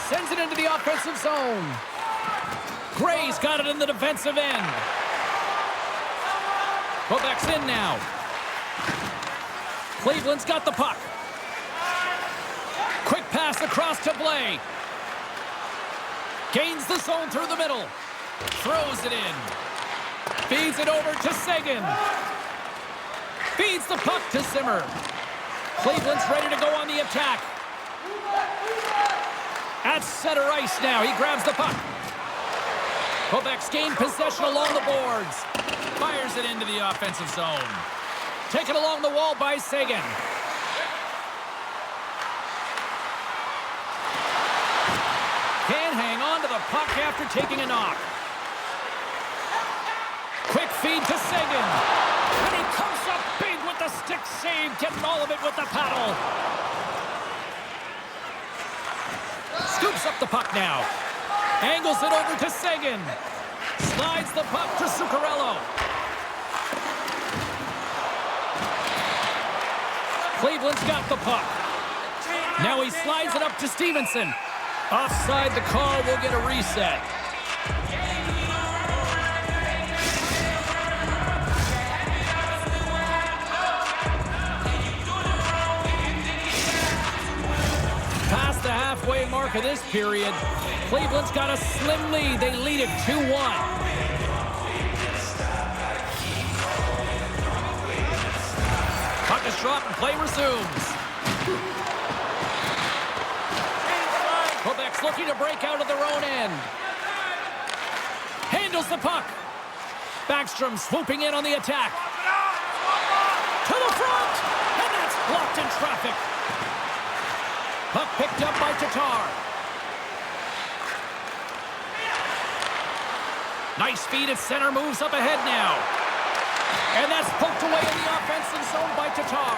Sends it into the offensive zone. Gray's got it in the defensive end. Quebec's in now. Cleveland's got the puck. Quick pass across to Blais. Gains the zone through the middle. Throws it in. Feeds it over to Sagan. Feeds the puck to Zimmer. Cleveland's ready to go on the attack. At center ice now. He grabs the puck. Quebec's gained possession along the boards. Fires it into the offensive zone. Taken along the wall by Sagan. Can't hang on to the puck after taking a knock. Quick feed to Sagan. And he comes up big with the stick save, getting all of it with the paddle. Scoops up the puck now. Angles it over to Sagan. Slides the puck to Zuccarello. Cleveland's got the puck. Now he slides it up to Stevenson. Offside the call, will get a reset. Past the halfway mark of this period, Cleveland's got a slim lead. They lead it 2-1. Puck is dropped and play resumes. Quebec's looking to break out of their own end. Handles the puck. Backstrom swooping in on the attack. To the front! And in traffic. Puck picked up by Tatar. Nice feed at center, moves up ahead now. And that's poked away in the offensive zone by Tatar.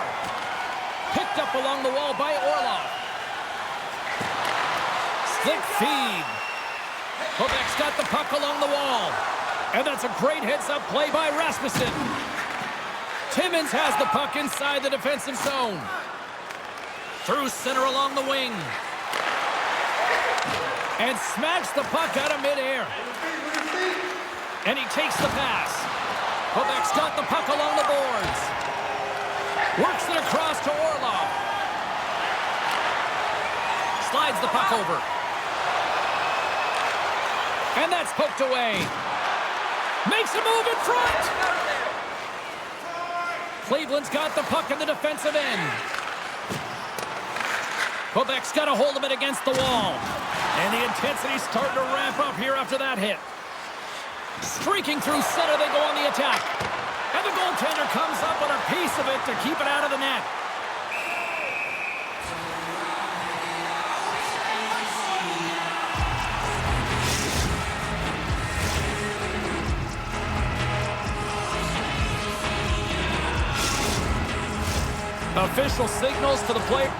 Picked up along the wall by Orlov. Slick feed. Quebec's got the puck along the wall. And that's a great heads-up play by Rasmussen. Timmins has the puck inside the defensive zone. Through center along the wing. And smacks the puck out of midair. And he takes the pass. Quebec's got the puck along the boards. Works it across to Orlov. Slides the puck over. And that's poked away. Makes a move in front. Cleveland's got the puck in the defensive end. Quebec's got a hold of it against the wall. And the intensity's starting to ramp up here after that hit. Streaking through center, they go on the attack. And the goaltender comes up with a piece of it to keep it out of the net. Official signals to the player.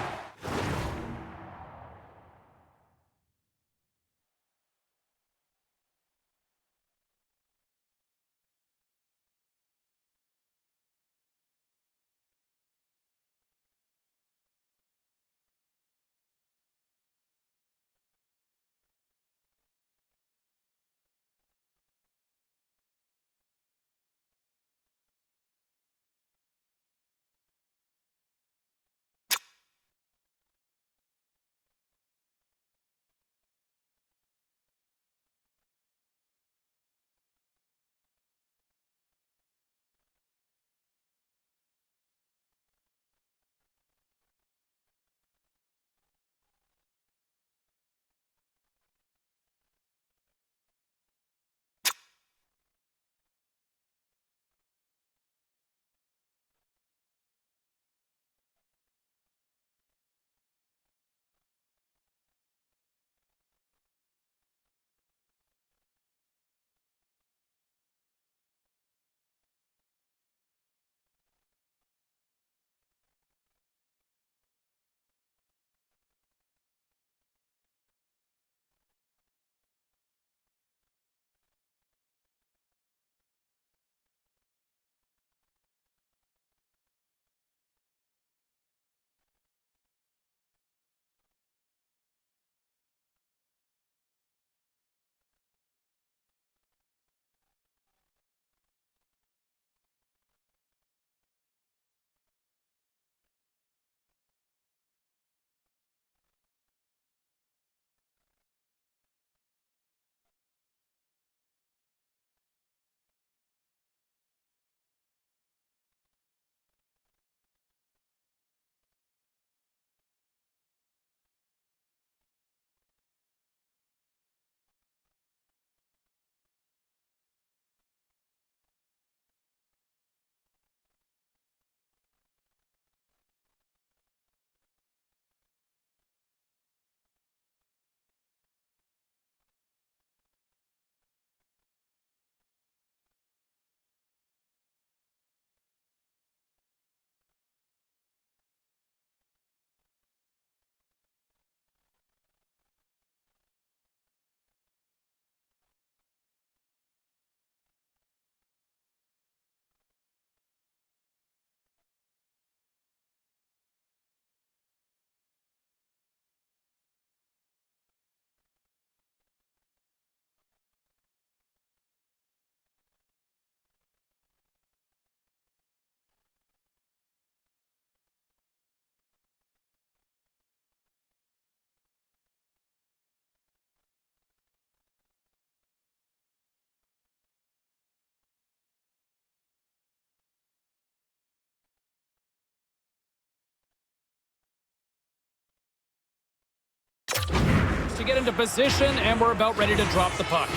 To get into position, and we're about ready to drop the puck.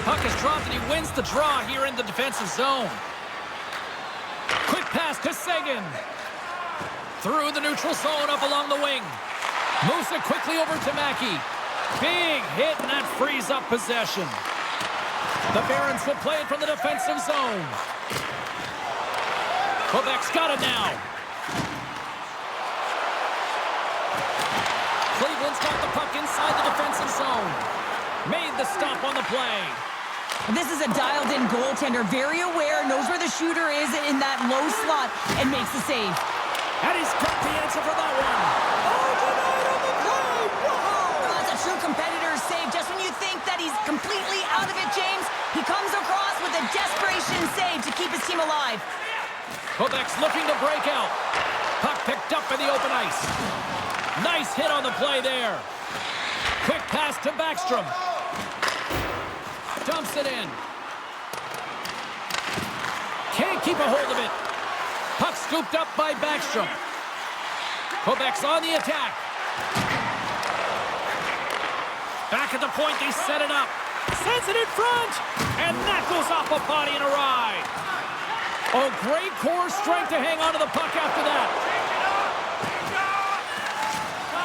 Puck is dropped, and he wins the draw here in the defensive zone. pass to Saison. Through the neutral zone, up along the wing. Moves it quickly over to Mackey. Big hit, and that frees up possession. The Barons will play it from the defensive zone. Quebec's got it now. Cleveland's got the puck inside the defensive zone. Made the stop on the play. This is a dialed-in goaltender, very aware, knows where the shooter is in that low slot, and makes the save. And he's got the answer for that one. Overnight on the play! Whoa! That's a true competitor's save. Just when you think that he's completely out of it, James, he comes across with a desperation save to keep his team alive. Quebec's looking to break out. Puck picked up in the open ice. Nice hit on the play there. Quick pass to Backstrom. Dumps it in. Can't keep a hold of it. Puck scooped up by Backstrom. Quebec's on the attack. Back at the point, they set it up. Sends it in front. And that goes off a body and a ride. Oh, great core strength to hang on to the puck after that.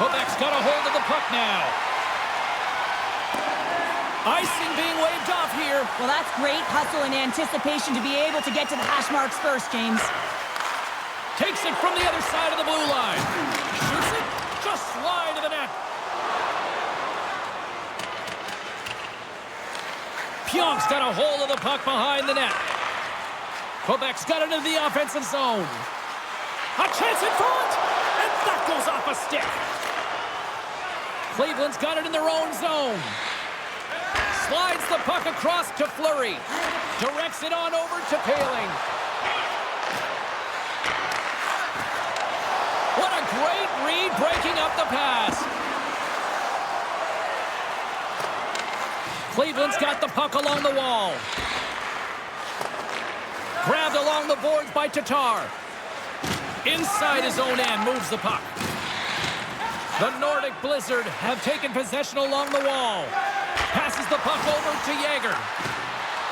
Quebec's got a hold of the puck now. Icing being waved off here. Well, that's great hustle and anticipation to be able to get to the hash marks first, James. Takes it from the other side of the blue line. Shoots it just wide of the net. Pionk's got a hold of the puck behind the net. Quebec's got it into the offensive zone. A chance in front! And that goes off a stick. Cleveland's got it in their own zone. Slides the puck across to Fleury. Directs it on over to Paling. What a great read breaking up the pass. Cleveland's got the puck along the wall. Grabbed along the boards by Tatar. Inside his own end, moves the puck. The Nordic Blizzard have taken possession along the wall. Passes the puck over to Yager.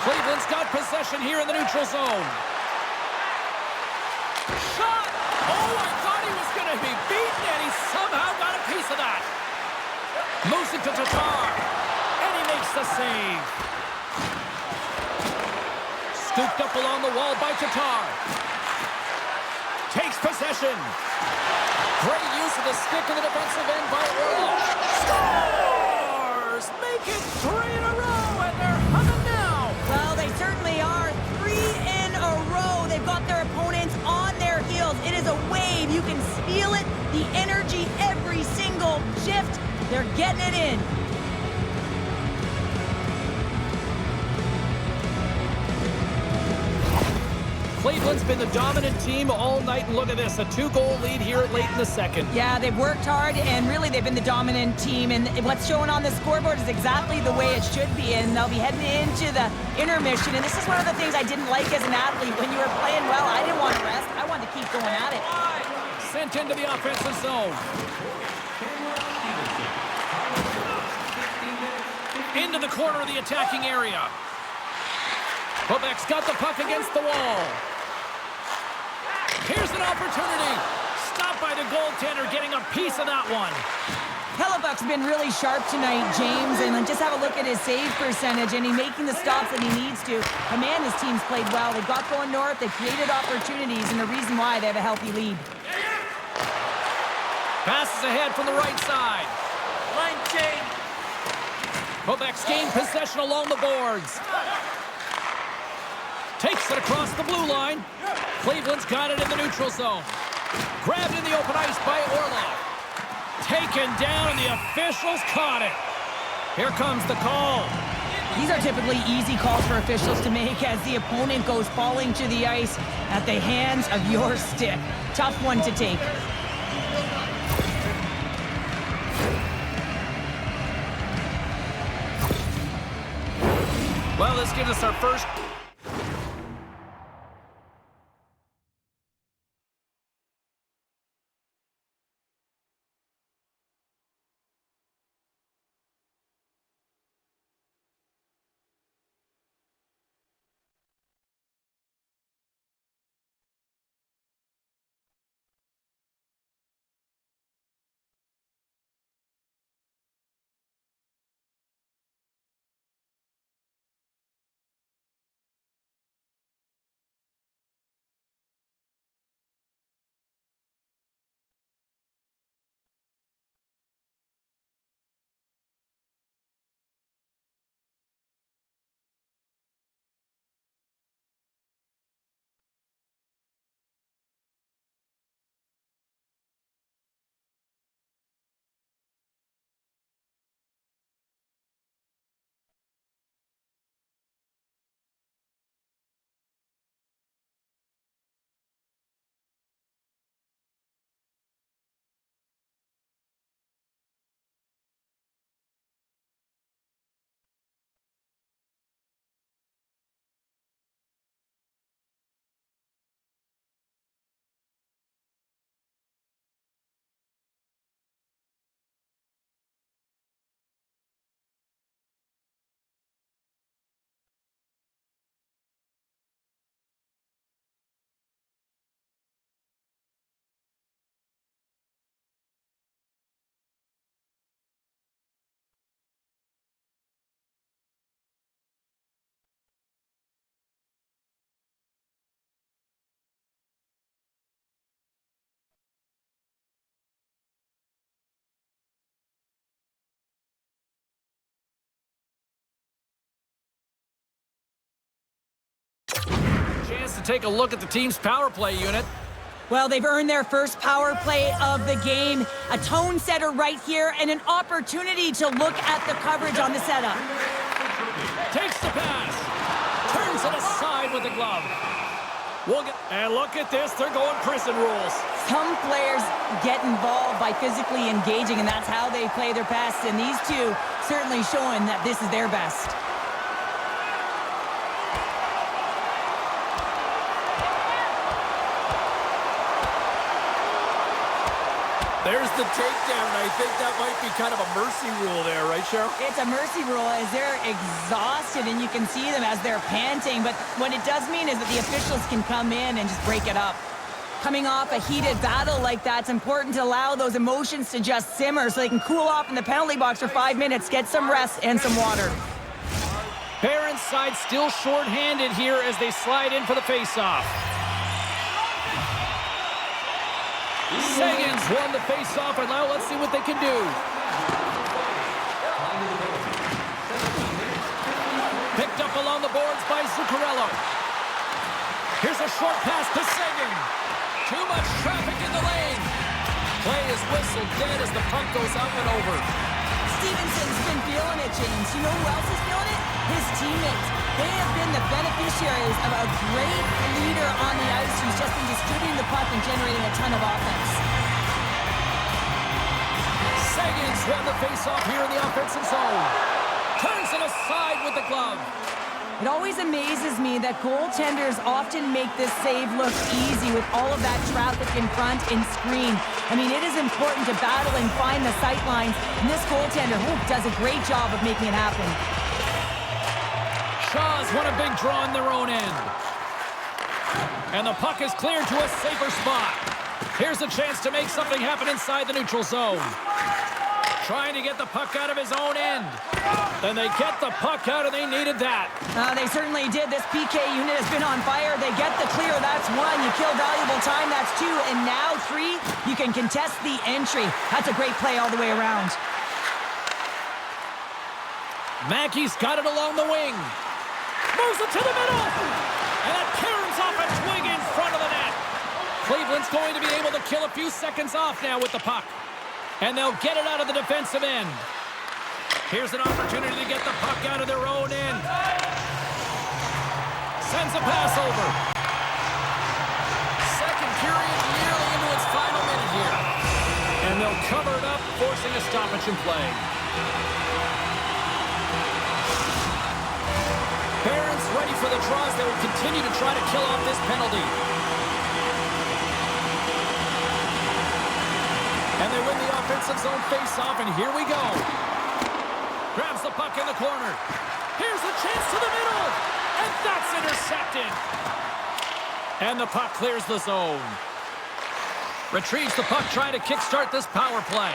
Cleveland's got possession here in the neutral zone. Shot! Oh, I thought he was going to be beaten, and he somehow got a piece of that. Moves it to Tatar, and he makes the save. Scooped up along the wall by Tatar. Takes possession. Great use of the stick in the defensive end by Orlov. Scores! Make it 3 in a row, and they're humming now. Well, they certainly are. 3 in a row. They've got their opponents on their heels. It is a wave. You can feel it. The energy every single shift. They're getting it in. Cleveland's been the dominant team all night, and look at this, a 2-goal lead here late in the second. Yeah, they've worked hard, and really they've been the dominant team, and what's showing on the scoreboard is exactly the way it should be, and they'll be heading into the intermission, and this is one of the things I didn't like as an athlete. When you were playing well, I didn't want to rest. I wanted to keep going at it. Sent into the offensive zone. Into the corner of the attacking area. Quebec's got the puck against the wall. Here's an opportunity. Stopped by the goaltender, getting a piece of that one. Hellebuck's been really sharp tonight, James, and just have a look at his save percentage, and he's making the stops that he needs to. Man, his team's played well. They've got going north, they've created opportunities, and the reason why they have a healthy lead. Passes ahead from the right side. Line change. Quebec's gained possession along the boards. Takes it across the blue line. Cleveland's got it in the neutral zone. Grabbed in the open ice by Orlov. Taken down, and the officials caught it. Here comes the call. These are typically easy calls for officials to make as the opponent goes falling to the ice at the hands of your stick. Tough one to take. Well, this gives us our first take a look at the team's power play unit. Well, they've earned their first power play of the game. A tone setter right here and an opportunity to look at the coverage on the setup. Takes the pass. Turns it aside with the glove. And look at this. They're going prison rules. Some players get involved by physically engaging, and that's how they play their best. And these two certainly showing that this is their best. There's the takedown. I think that might be kind of a mercy rule there, right, Cheryl? It's a mercy rule as they're exhausted, and you can see them as they're panting. But what it does mean is that the officials can come in and just break it up. Coming off a heated battle like that, it's important to allow those emotions to just simmer so they can cool off in the penalty box for 5 minutes, get some rest and some water. Parents' side still short-handed here as they slide in for the face-off. Sagan's won the face-off, and now let's see what they can do. Picked up along the boards by Zuccarello. Here's a short pass to Sagan. Too much traffic in the lane. Play is whistled dead as the puck goes up and over. Stevenson's been feeling it, James. You know who else is feeling it? His teammates. They have been the beneficiaries of a great leader on the ice who's just been distributing the puck and generating a ton of offense. Sagan's won the face-off here in the offensive zone. Turns it aside with the glove. It always amazes me that goaltenders often make this save look easy with all of that traffic in front and screen. I mean, it is important to battle and find the sight lines, and this goaltender does a great job of making it happen. Shaw's won a big draw in their own end. And the puck is cleared to a safer spot. Here's a chance to make something happen inside the neutral zone. Trying to get the puck out of his own end. Then they get the puck out, and they needed that. They certainly did. This PK unit has been on fire. They get the clear. That's 1. You kill valuable time. That's 2. And now 3, you can contest the entry. That's a great play all the way around. Mackey's got it along the wing. Moves it to the middle. And it turns off a twig in front of the net. Cleveland's going to be able to kill a few seconds off now with the puck. And they'll get it out of the defensive end. Here's an opportunity to get the puck out of their own end. Sends a pass over. Second period nearly into its final minute here. And they'll cover it up, forcing a stoppage in play. Barron's ready for the draws. They will continue to try to kill off this penalty. And they win the offensive zone face-off, and here we go. Grabs the puck in the corner. Here's a chance to the middle, and that's intercepted. And the puck clears the zone. Retrieves the puck, trying to kickstart this power play.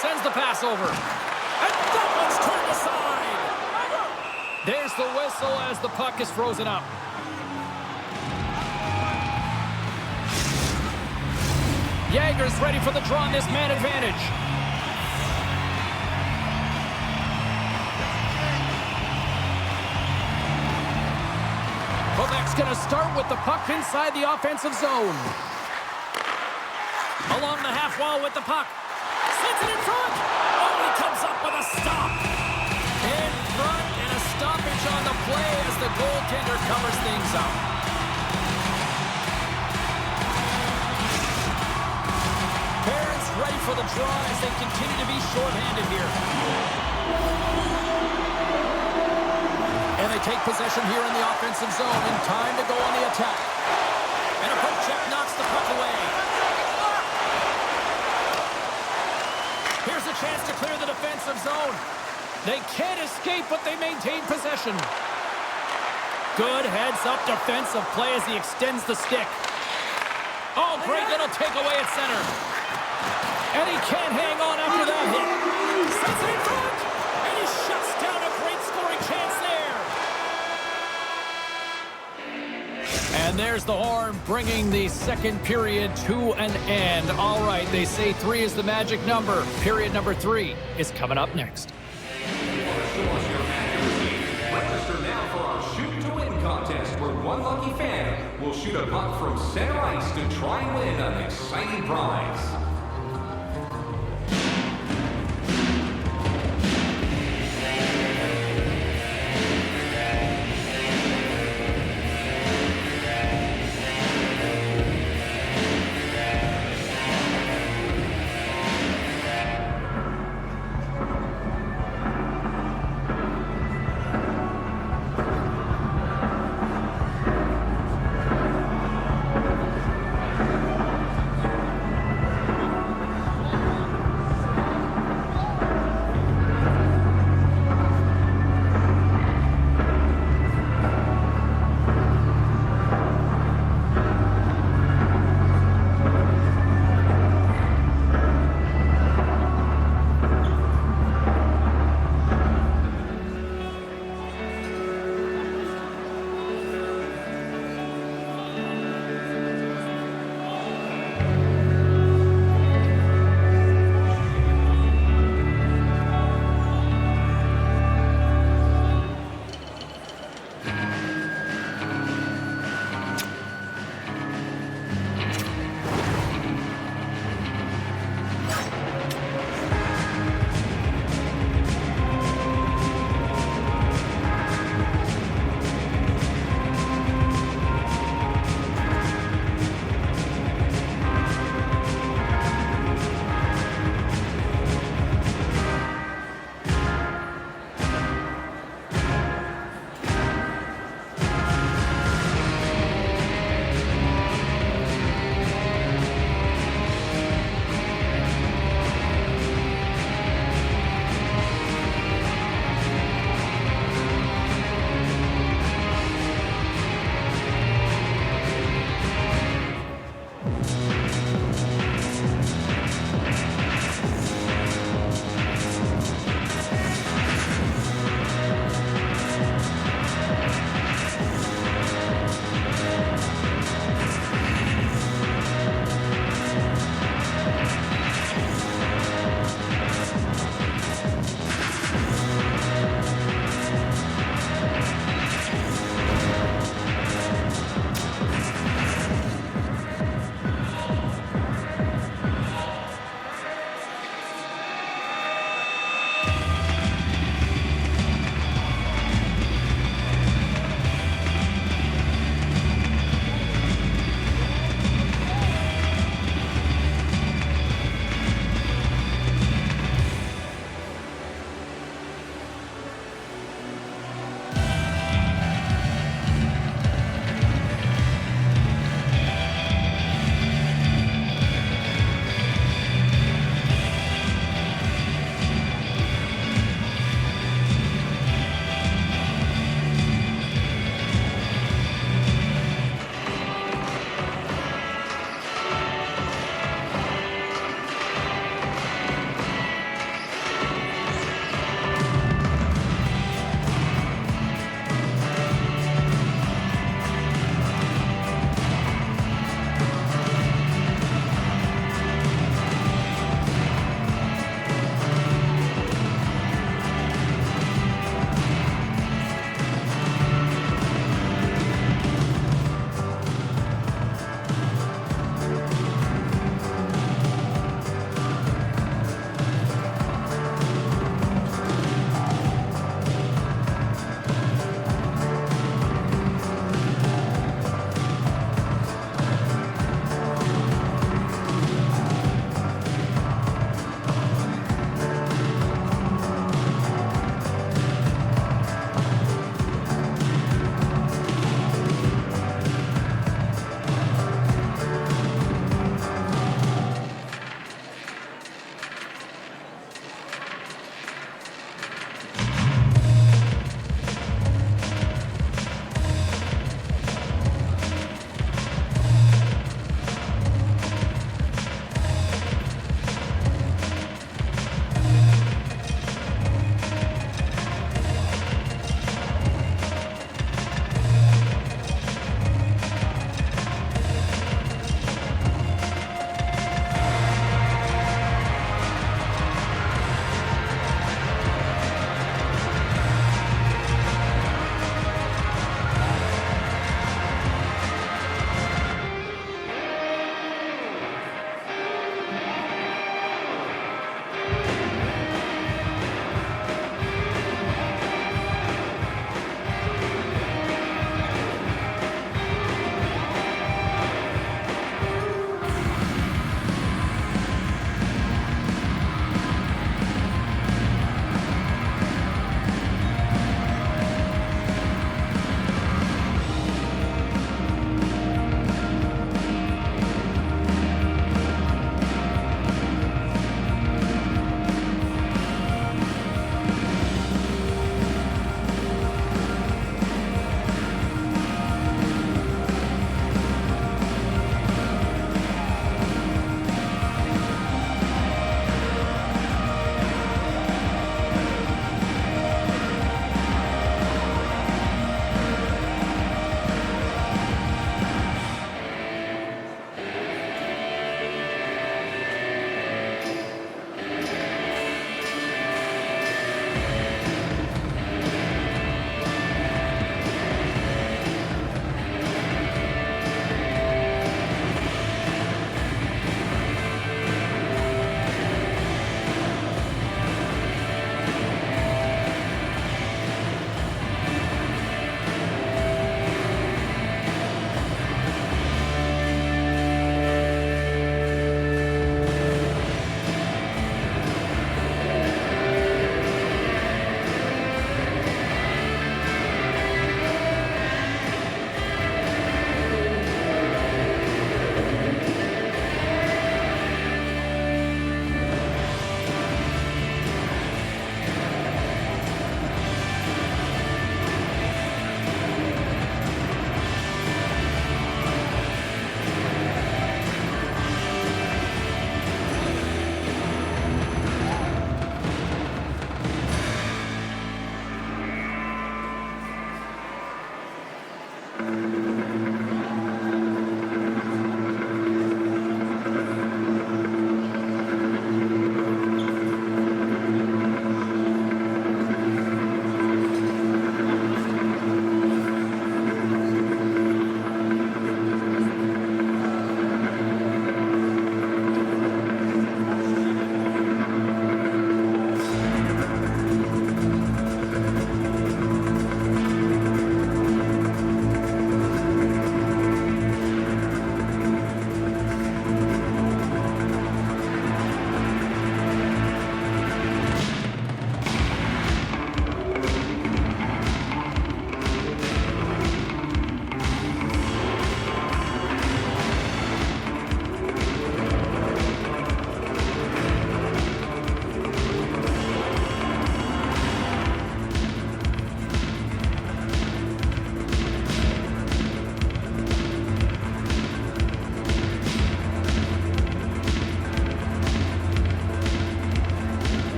Sends the pass over. And that one's turned aside. There's the whistle as the puck is frozen up. Jager's ready for the draw on this man advantage. Quebec's going to start with the puck inside the offensive zone. Along the half wall with the puck. Sends it in front. Oh, he comes up with a stop. In front and a stoppage on the play as the goaltender covers things up. Ready for the draw as they continue to be short-handed here. And they take possession here in the offensive zone in time to go on the attack. And a poke check knocks the puck away. Here's a chance to clear the defensive zone. They can't escape, but they maintain possession. Good heads-up defensive play as he extends the stick. Oh, great little takeaway at center. And he can't hang on after that hit. Sets it in front. And he shuts down a great scoring chance there. And there's the horn, bringing the second period to an end. All right, they say 3 is the magic number. Period number 3 is coming up next. Register now for our Shoot to Win contest, where will shoot a puck from center ice to try and win an exciting prize.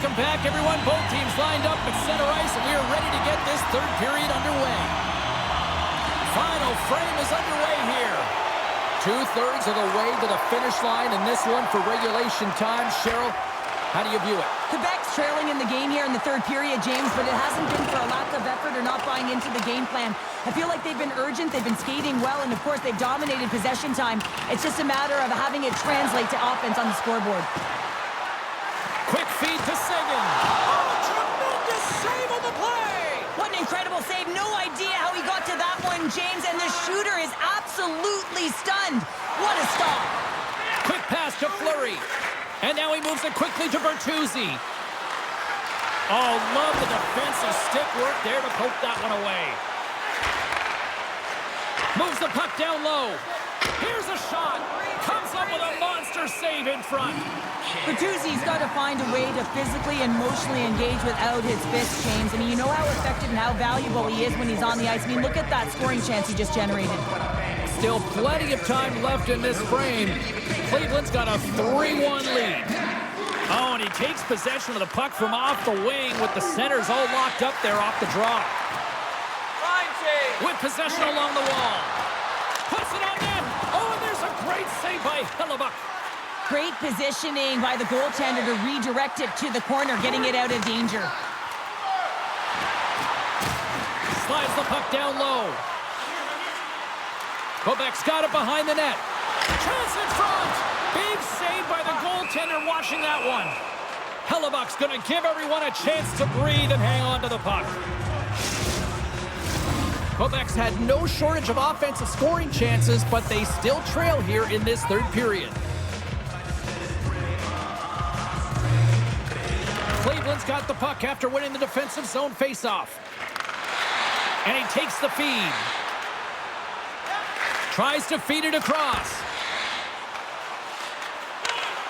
Welcome back, everyone. Both teams lined up at center ice, and we are ready to get this third period underway. Final frame is underway here. 2/3 of the way to the finish line in this one for regulation time. Cheryl, how do you view it? Quebec's trailing in the game here in the third period, James, but it hasn't been for a lack of effort or not buying into the game plan. I feel like they've been urgent, they've been skating well, and of course they've dominated possession time. It's just a matter of having it translate to offense on the scoreboard. Quick feed to Saison. Oh, tremendous save on the play! What an incredible save. No idea how he got to that one, James, and the shooter is absolutely stunned. What a stop. Quick pass to Fleury. And now he moves it quickly to Bertuzzi. Oh, love the defensive stick work there to poke that one away. Moves the puck down low. Here's a shot. Comes up with a monster save in front. Bertuzzi's got to find a way to physically and emotionally engage without his fists, James. I mean, you know how effective and how valuable he is when he's on the ice. I mean, look at that scoring chance he just generated. Still plenty of time left in this frame. Cleveland's got a 3-1 lead. Oh, and he takes possession of the puck from off the wing with the centers all locked up there off the draw. With possession along the wall. Puts it on net. Oh, and there's a great save by Hellebuyck. Great positioning by the goaltender to redirect it to the corner, getting it out of danger. Slides the puck down low. Quebec's got it behind the net. Chance in front. Big save by the goaltender watching that one. Hellebuyck's going to give everyone a chance to breathe and hang on to the puck. Quebec's had no shortage of offensive scoring chances, but they still trail here in this third period. Cleveland's got the puck after winning the defensive zone faceoff. And he takes the feed. Tries to feed it across.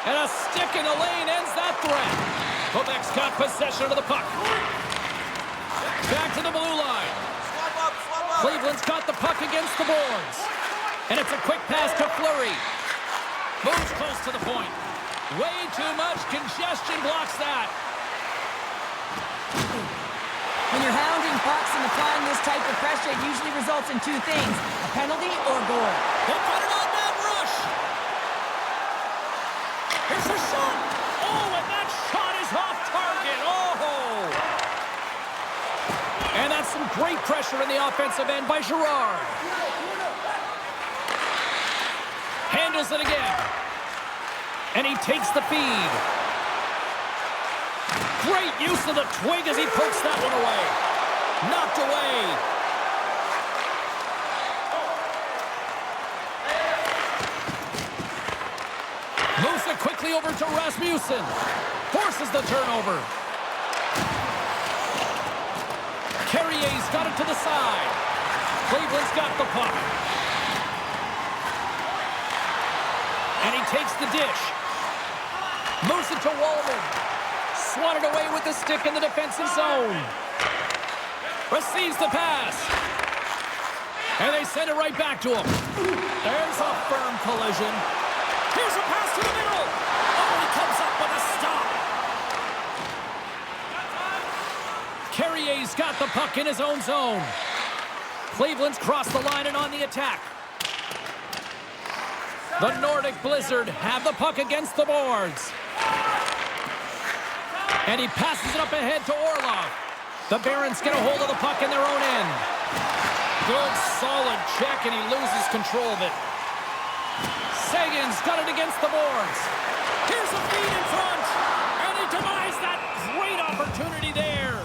And a stick in the lane ends that threat. Quebec's got possession of the puck. Back to the blue line. Cleveland's got the puck against the boards. And it's a quick pass to Fleury. Moves close to the point. Way too much congestion blocks that. When you're hounding pucks and applying this type of pressure, it usually results in two things, a penalty or goal. They put it on that rush. Here's a shot. Oh, and that shot is off target. Oh! And that's some great pressure in the offensive end by Girard. Handles it again. And he takes the feed. Great use of the twig as he pokes that one away. Knocked away. Moves it quickly over to Rasmussen. Forces the turnover. Carrier's got it to the side. Cleveland's got the puck. And he takes the dish. Moves it to Wallman. Swatted away with the stick in the defensive zone. Receives the pass. And they send it right back to him. There's a firm collision. Here's a pass to the middle. Oh, he comes up with a stop. Carrier's got the puck in his own zone. Cleveland's crossed the line and on the attack. The Nordic Blizzard have the puck against the boards. And he passes it up ahead to Orlov. The Barons get a hold of the puck in their own end. Good, solid check, and he loses control of it. Sagan's got it against the boards. Here's a feed in front. And he denies that great opportunity there.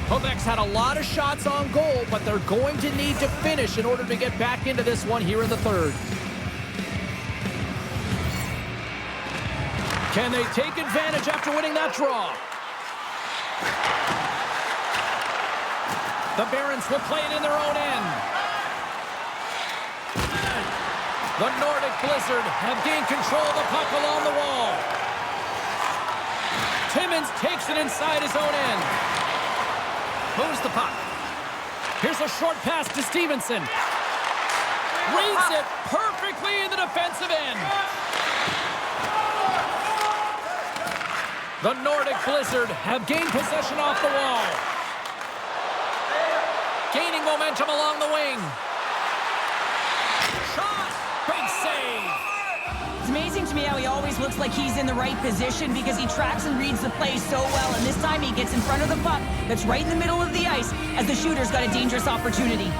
Quebec's had a lot of shots on goal, but they're going to need to finish in order to get back into this one here in the third. Can they take advantage after winning that draw? The Barons will play it in their own end. The Nordic Blizzard have gained control of the puck along the wall. Timmins takes it inside his own end. Moves the puck. Here's a short pass to Stevenson. Reads it perfectly in the defensive end. The Nordic Blizzard have gained possession off the wall. Gaining momentum along the wing. Shot! Big save! It's amazing to me how he always looks like he's in the right position because he tracks and reads the play so well. And this time he gets in front of the puck that's right in the middle of the ice as the shooter's got a dangerous opportunity.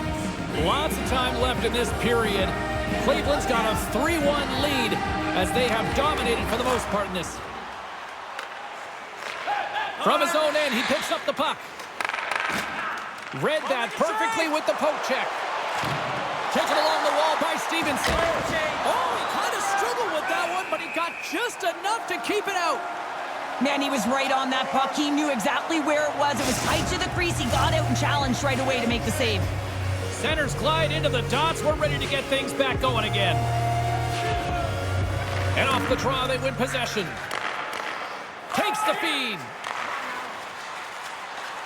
Lots of time left in this period. Cleveland's got a 3-1 lead as they have dominated for the most part in this. From his own end, he picks up the puck. Read that perfectly with the poke check. Taken along the wall by Stevenson. Oh, he kind of struggled with that one, but he got just enough to keep it out. Man, he was right on that puck. He knew exactly where it was. It was tight to the crease. He got out and challenged right away to make the save. Centers glide into the dots. We're ready to get things back going again. And off the draw, they win possession. Takes the feed.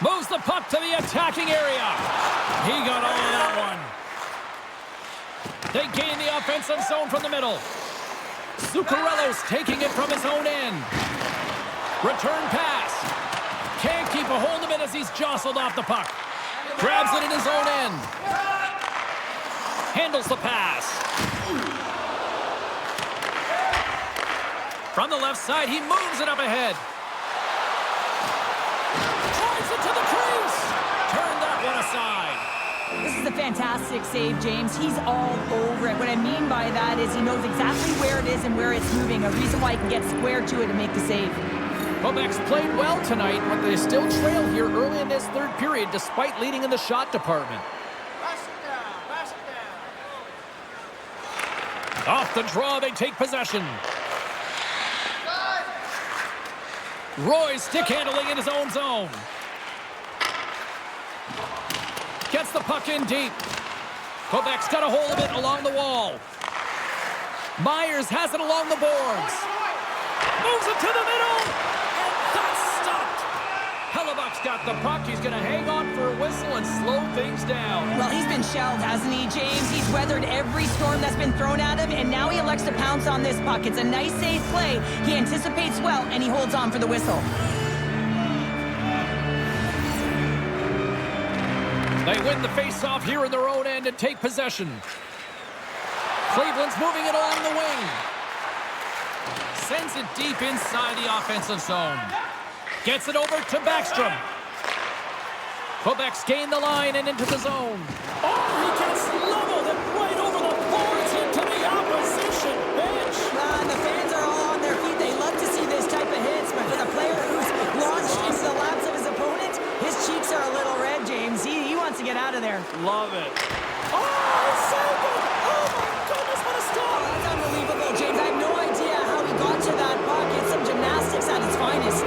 Moves the puck to the attacking area. He got all of that one. They gain the offensive zone from the middle. Zuccarello's taking it from his own end. Return pass. Can't keep a hold of it as he's jostled off the puck. Grabs it in his own end. Handles the pass. From the left side, he moves it up ahead. Drives it to the crease. Turn that one aside. This is a fantastic save, James. He's all over it. What I mean by that is he knows exactly where it is and where it's moving. A reason why he can get square to it and make the save. Quebec's played well tonight, but they still trail here early in this third period despite leading in the shot department. Pass it down. Pass it down. Off the draw, they take possession. Roy stick handling in his own zone. Gets the puck in deep. Quebec's got a hold of it along the wall. Myers has it along the boards. Moves it to the middle. And that's stopped. Hellebuck's got the puck. He's going to hang on for a whistle and slow things down. Well, he's been shelled, hasn't he, James? He's weathered every storm that's been thrown at him, and now he elects to pounce on this puck. It's a nice, safe play. He anticipates well, and he holds on for the whistle. They win the face-off here in their own end and take possession. Cleveland's moving it along the wing. Sends it deep inside the offensive zone. Gets it over to Backstrom. Quebec's gained the line and into the zone. Oh, he gets leveled and right over the boards into the opposition bench. And the fans are all on their feet. They love to see this type of hits, but for the player who's launched into the laps of his opponent, his cheeks are a little red, James. He wants to get out of there. Love it. Oh, it's so good. Oh, my goodness, what a stop. That's unbelievable, James. I have no idea how he got to that puck. It's some gymnastics at its finest.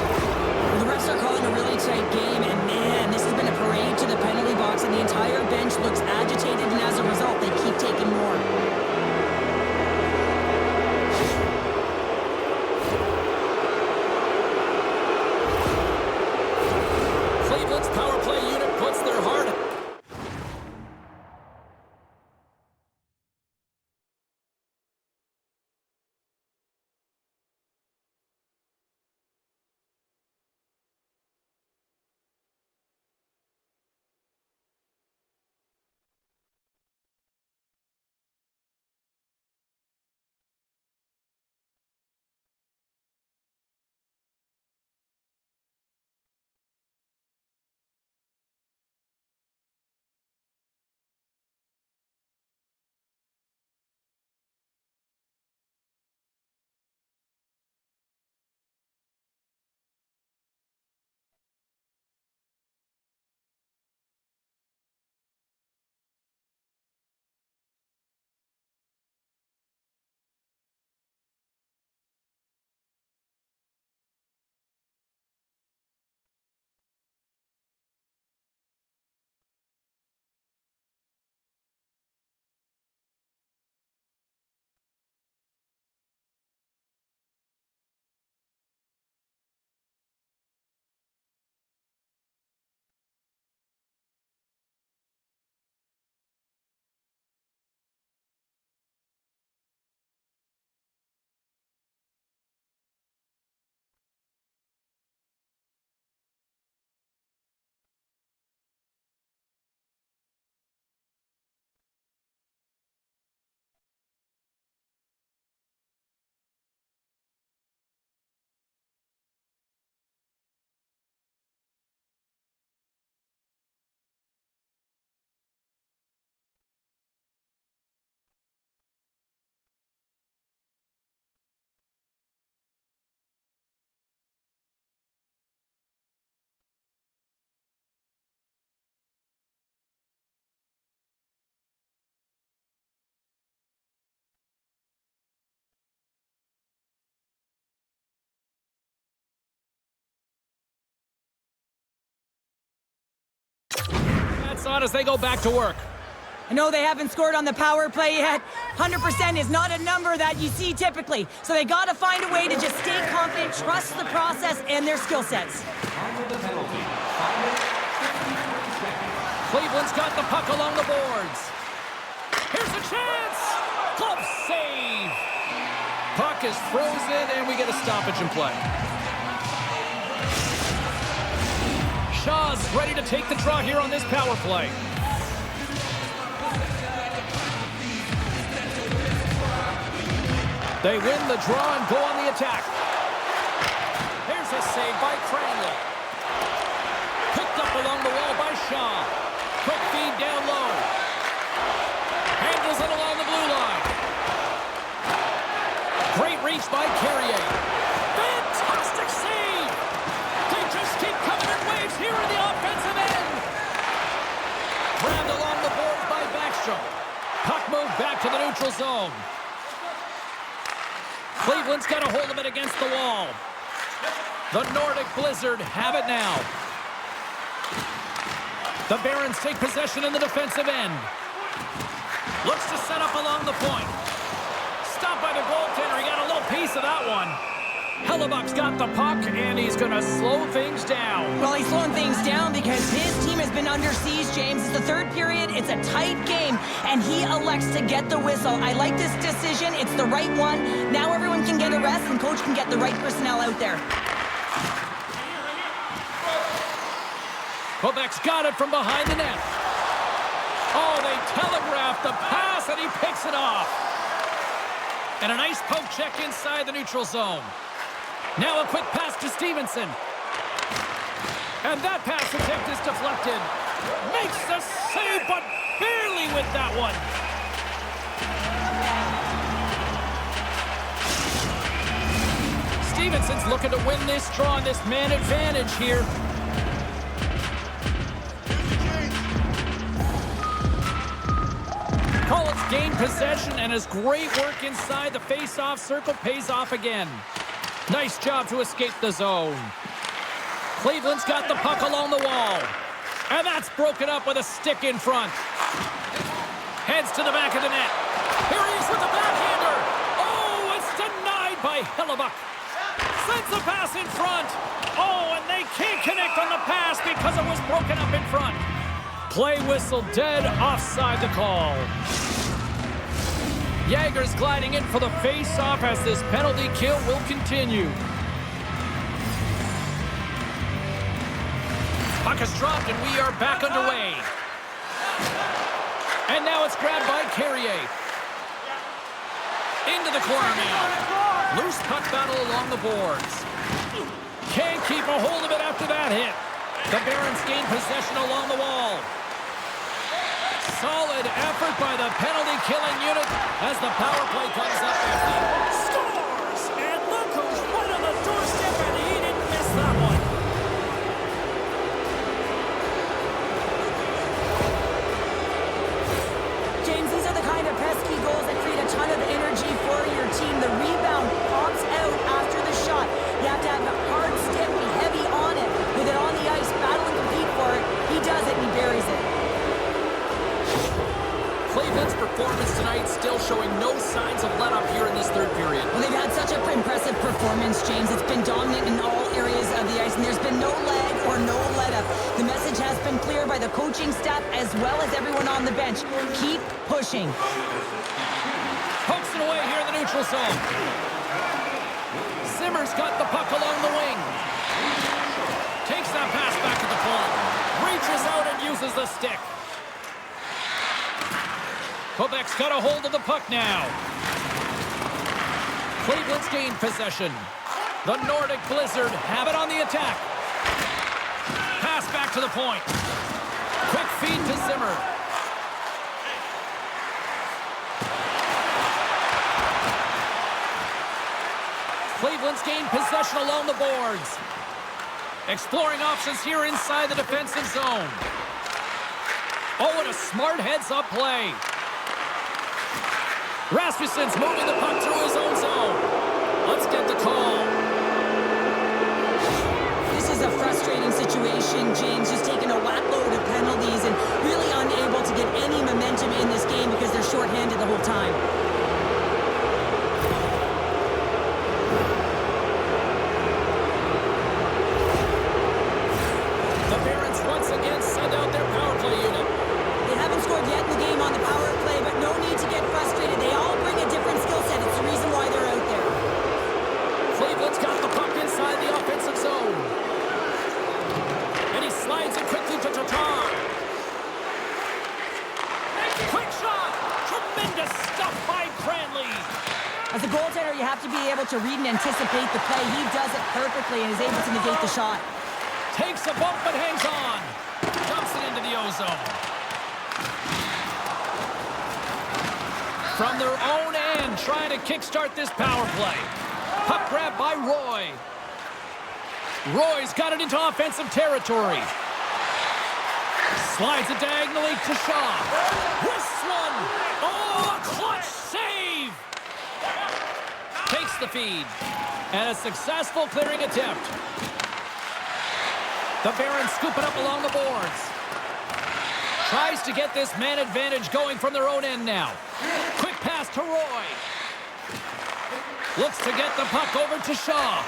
The refs are calling a really tight game, and man, this has been a parade to the penalty box, and the entire bench looks agitated, and as a result, they keep taking more. press on as they go back to work. I know they haven't scored on the power play yet. 100% is not a number that you see typically. So they got to find a way to just stay confident, trust the process and their skill sets. Cleveland's got the puck along the boards. Here's a chance! Glove save! Puck is frozen, and we get a stoppage in play. Shaw's ready to take the draw here on this power play. They win the draw and go on the attack. Here's a save by Cranley. Picked up along the wall by Shaw. Quick feed down low. Handles it along the blue line. Great reach by Carrier. Fantastic save! They just keep coming in waves here in the offensive end. Grabbed along the boards by Backstrom. Puck moved back to the neutral zone. Cleveland's got a hold of it against the wall. The Nordic Blizzard have it now. The Barons take possession in the defensive end. Looks to set up along the point. Stopped by the goaltender. He got a little piece of that one. Hellebuck's got the puck, and he's going to slow things down. Well, he's slowing things down because his team has been under siege, James. It's the third period. It's a tight game, and he elects to get the whistle. I like this decision. It's the right one. Now everyone can get a rest, and coach can get the right personnel out there. Quebec's got it from behind the net. Oh, they telegraphed the pass, and he picks it off. And a nice poke check inside the neutral zone. Now a quick pass to Stevenson. And that pass attempt is deflected. Makes the save, but barely with that one. Stevenson's looking to win this draw on this man advantage here. Collins gained possession, and his great work inside the face-off circle pays off again. Nice job to escape the zone. Cleveland's got the puck along the wall. And that's broken up with a stick in front. Heads to the back of the net. Here he is with the backhander. Oh, it's denied by Hellebuck. Sends the pass in front. Oh, and they can't connect on the pass because it was broken up in front. Play whistle dead, offside the call. Jager's gliding in for the face-off as this penalty kill will continue. Puck is dropped and we are back underway. And now it's grabbed by Carrier. Into the corner now. Loose puck battle along the boards. Can't keep a hold of it after that hit. The Barons gain possession along the wall. Solid effort by the penalty-killing unit as the power play comes up empty. Scores! And look who's right on the doorstep, and he didn't miss that one. James, these are the kind of pesky goals that create a ton of energy for your team. The rebound pops out after the shot. You have to have a hard stick, be heavy on it. With it on the ice, battle and compete for it. He does it, and he buries it. Cleveland's performance tonight still showing no signs of let-up here in this third period. Well, they've had such an impressive performance, James. It's been dominant in all areas of the ice, and there's been no lag or no let-up. The message has been clear by the coaching staff as well as everyone on the bench. Keep pushing. Pokes it away here in the neutral zone. Zimmer's got the puck along the wing. Takes that pass back to the point. Reaches out and uses the stick. Quebec's got a hold of the puck now. Cleveland's gained possession. The Nordic Blizzard have it on the attack. Pass back to the point. Quick feed to Zimmer. Cleveland's gained possession along the boards. Exploring options here inside the defensive zone. Oh, and a smart heads-up play. Rasmussen's moving the puck through his own zone. Let's get the call. This is a frustrating situation. situation, James, just taking a whack-load of penalties and really unable to get any momentum in this game because they're shorthanded the whole time. The Barons once again send out their power play unit. They haven't scored yet in the game on the power play, but no need to get frustrated. They all bring a different skill set. It's the reason why they're out there. Cleveland's got the puck inside the offensive zone. And he slides it quickly to Tatar. Quick shot! Tremendous stuff by Cranley. As a goaltender, you have to be able to read and anticipate the play. He does it perfectly and is able to negate the shot. Takes a bump but hangs on. Dumps it into the O-zone. From their own end, trying to kickstart this power play. Puck grab by Roy. Roy's got it into offensive territory. Slides it diagonally to Shaw. Wrists one. Oh, a clutch save. Takes the feed. And a successful clearing attempt. The Barons scoop it up along the boards. Tries to get this man advantage going from their own end now. Quick pass to Roy. Looks to get the puck over to Shaw.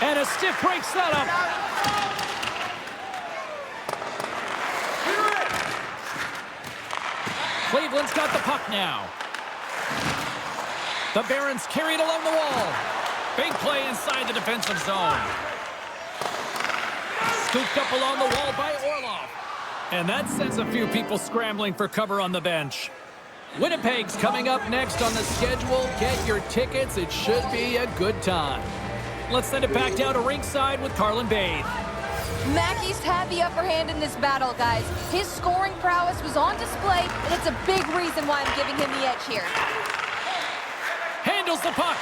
And a stiff break setup. Cleveland's got the puck now. The Barons carry it along the wall. Big play inside the defensive zone. Scooped up along the wall by Orlov. And that sends a few people scrambling for cover on the bench. Winnipeg's coming up next on the schedule. Get your tickets. It should be a good time. Let's send it back down to ringside with Carlin Bathe. Mackey's had the upper hand in this battle, guys. His scoring prowess was on display, and it's a big reason why I'm giving him the edge here. Handles the puck.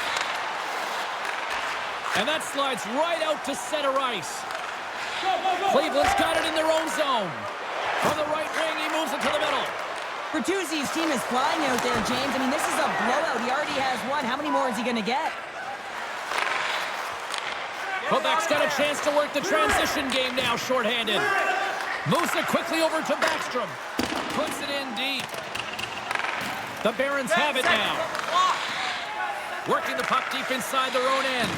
And that slides right out to center ice. Cleveland's got it in their own zone. From the right wing, he moves it to the middle. Bertuzzi's team is flying out there, James. I mean, this is a blowout. He already has one. How many more is he going to get? Quebec's got a chance to work the transition game now, shorthanded. Moves it quickly over to Backstrom. Puts it in deep. The Barons have it now. Working the puck deep inside their own end.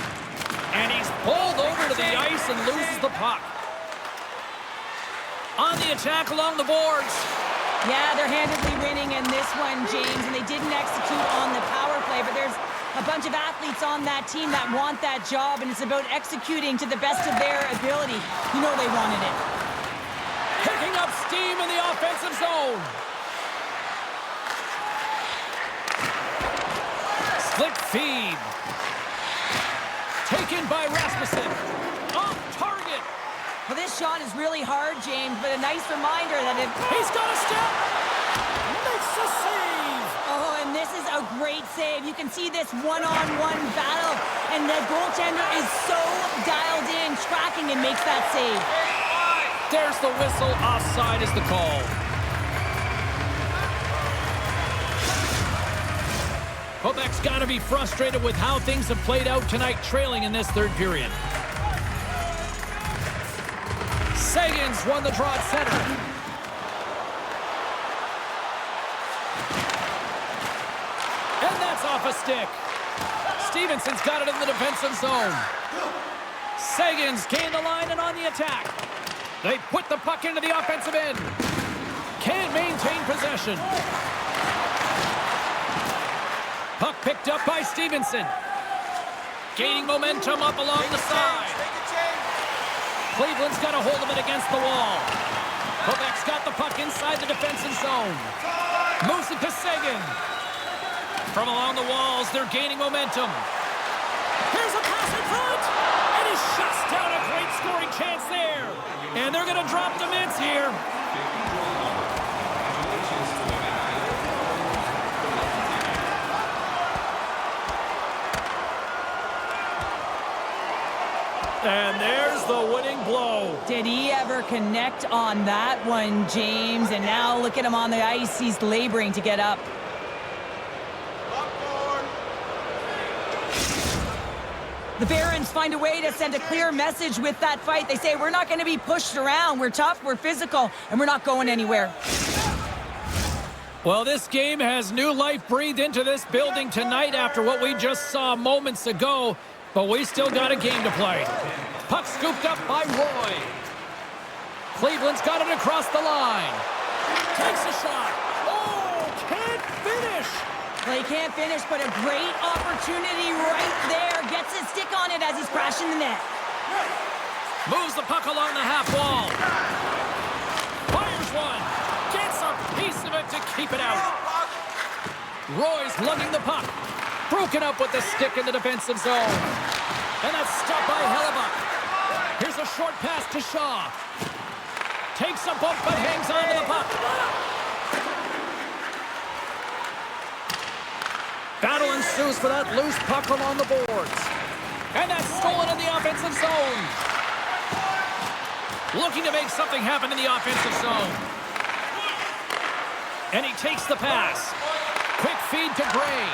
And he's pulled over to the ice and loses the puck. On the attack along the boards. Yeah, they're handedly winning in this one, James, and they didn't execute on the power play, but there's a bunch of athletes on that team that want that job, and it's about executing to the best of their ability. You know they wanted it. Picking up steam in the offensive zone. Slick feed. Taken by Rasmussen. Off target. Well, this shot is really hard, James, but a nice reminder that if... He's got a step. Makes a save. Oh, and this is a great save. You can see this one-on-one battle, and the goaltender is so dialed in, tracking, and makes that save. There's the whistle. Offside is the call. Quebec's got to be frustrated with how things have played out tonight, trailing in this third period. Sagan's won the draw at center. And that's off a stick. Stevenson's got it in the defensive zone. Sagan's gained the line and on the attack. They put the puck into the offensive end. Can't maintain possession. Puck picked up by Stevenson. Gaining momentum up along the side. Cleveland's got a hold of it against the wall. Quebec's got the puck inside the defensive zone. Moves it to Sagan. From along the walls, they're gaining momentum. Here's a pass in front. And he shuts down a great scoring chance there. And they're going to drop the mitts here. And there's the winning blow. Did he ever connect on that one, James? And now look at him on the ice. He's laboring to get up. The Barons find a way to send a clear message with that fight. They say, we're not going to be pushed around. We're tough, we're physical, and we're not going anywhere. Well, this game has new life breathed into this building tonight after what we just saw moments ago, but we still got a game to play. Puck scooped up by Roy. Cleveland's got it across the line. Takes a shot. Oh, can't finish. Well, he can't finish, but a great opportunity right there. Gets his stick on it as he's crashing the net. Moves the puck along the half wall. Fires one. Gets a piece of it to keep it out. Roy's lugging the puck. Broken up with the stick in the defensive zone. And that's stopped by Hellebuck. Here's a short pass to Shaw. Takes a bump but hangs on to the puck. Battle ensues for that loose puck along the boards. And that's stolen in the offensive zone. Looking to make something happen in the offensive zone. And he takes the pass. Quick feed to Gray.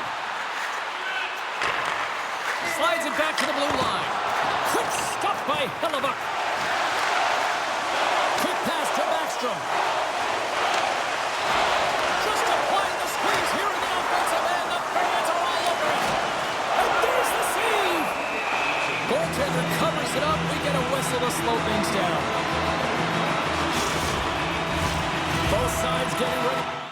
Slides it back to the blue line. Quick stop by Hellebuck. Quick pass to Backstrom. Just applying the squeeze here in the offensive end. The fans are all over it. And there's the save. Goaltender covers it up. We get a whistle to slow things down. Both sides getting ready.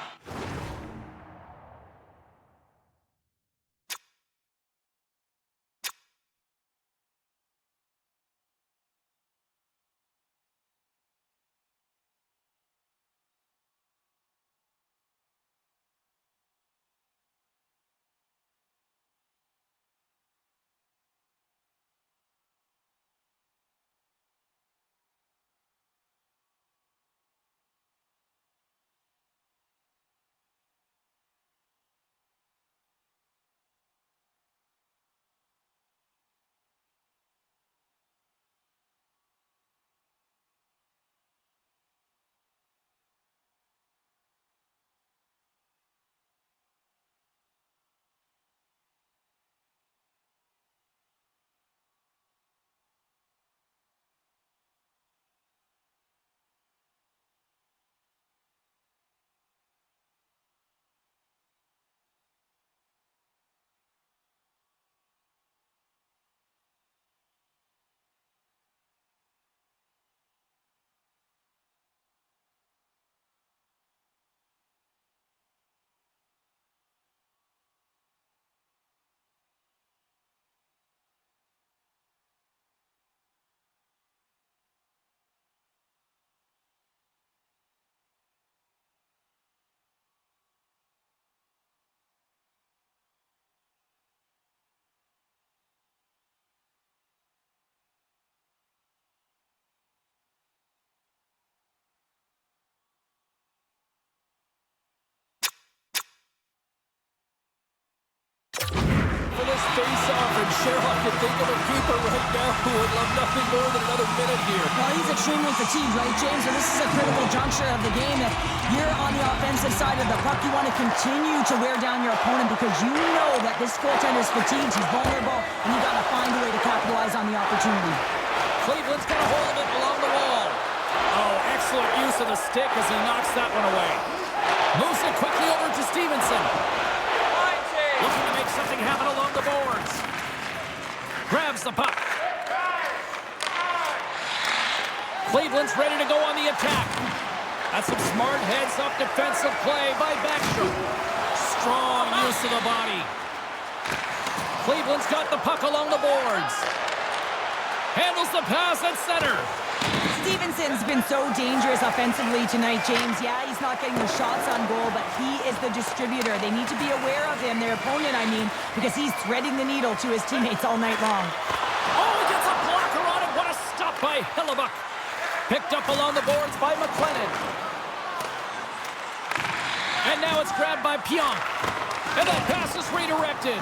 Face-off, and Sherlock can think of a keeper right now who would love nothing more than another minute here. Well, he's extremely fatigued, right, James? So this is a critical juncture of the game. If you're on the offensive side of the puck, you want to continue to wear down your opponent because you know that this goaltender's fatigued, he's vulnerable, and you got to find a way to capitalize on the opportunity. Cleveland's got a hold of it along the wall. Oh, excellent use of the stick as he knocks that one away. Moves it quickly over to Stevenson. Looking to make something happen along the boards. Grabs the puck. Cleveland's ready to go on the attack. That's some smart heads-up defensive play by Backstrom. Strong use of the body. Cleveland's got the puck along the boards. Handles the pass at center. Stevenson's been so dangerous offensively tonight, James. Yeah, he's not getting the shots on goal, but he is the distributor. They need to be aware of him, their opponent, I mean, because he's threading the needle to his teammates all night long. Oh, he gets a blocker on it. What a stop by Hellebuck. Picked up along the boards by McLennan. And now it's grabbed by Pionk. And that pass is redirected.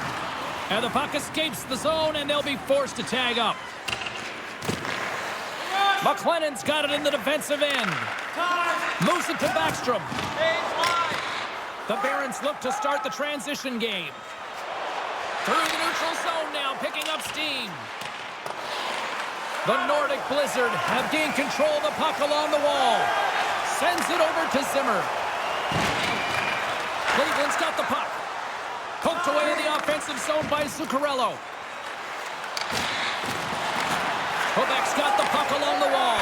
And the puck escapes the zone, and they'll be forced to tag up. McLennan's got it in the defensive end. Moves it to Backstrom. The Barons look to start the transition game. Through the neutral zone now, picking up steam. The Nordic Blizzard have gained control of the puck along the wall. Sends it over to Zimmer. Cleveland's got the puck. Poked away in the offensive zone by Zuccarello. Quebec's got the puck along the wall.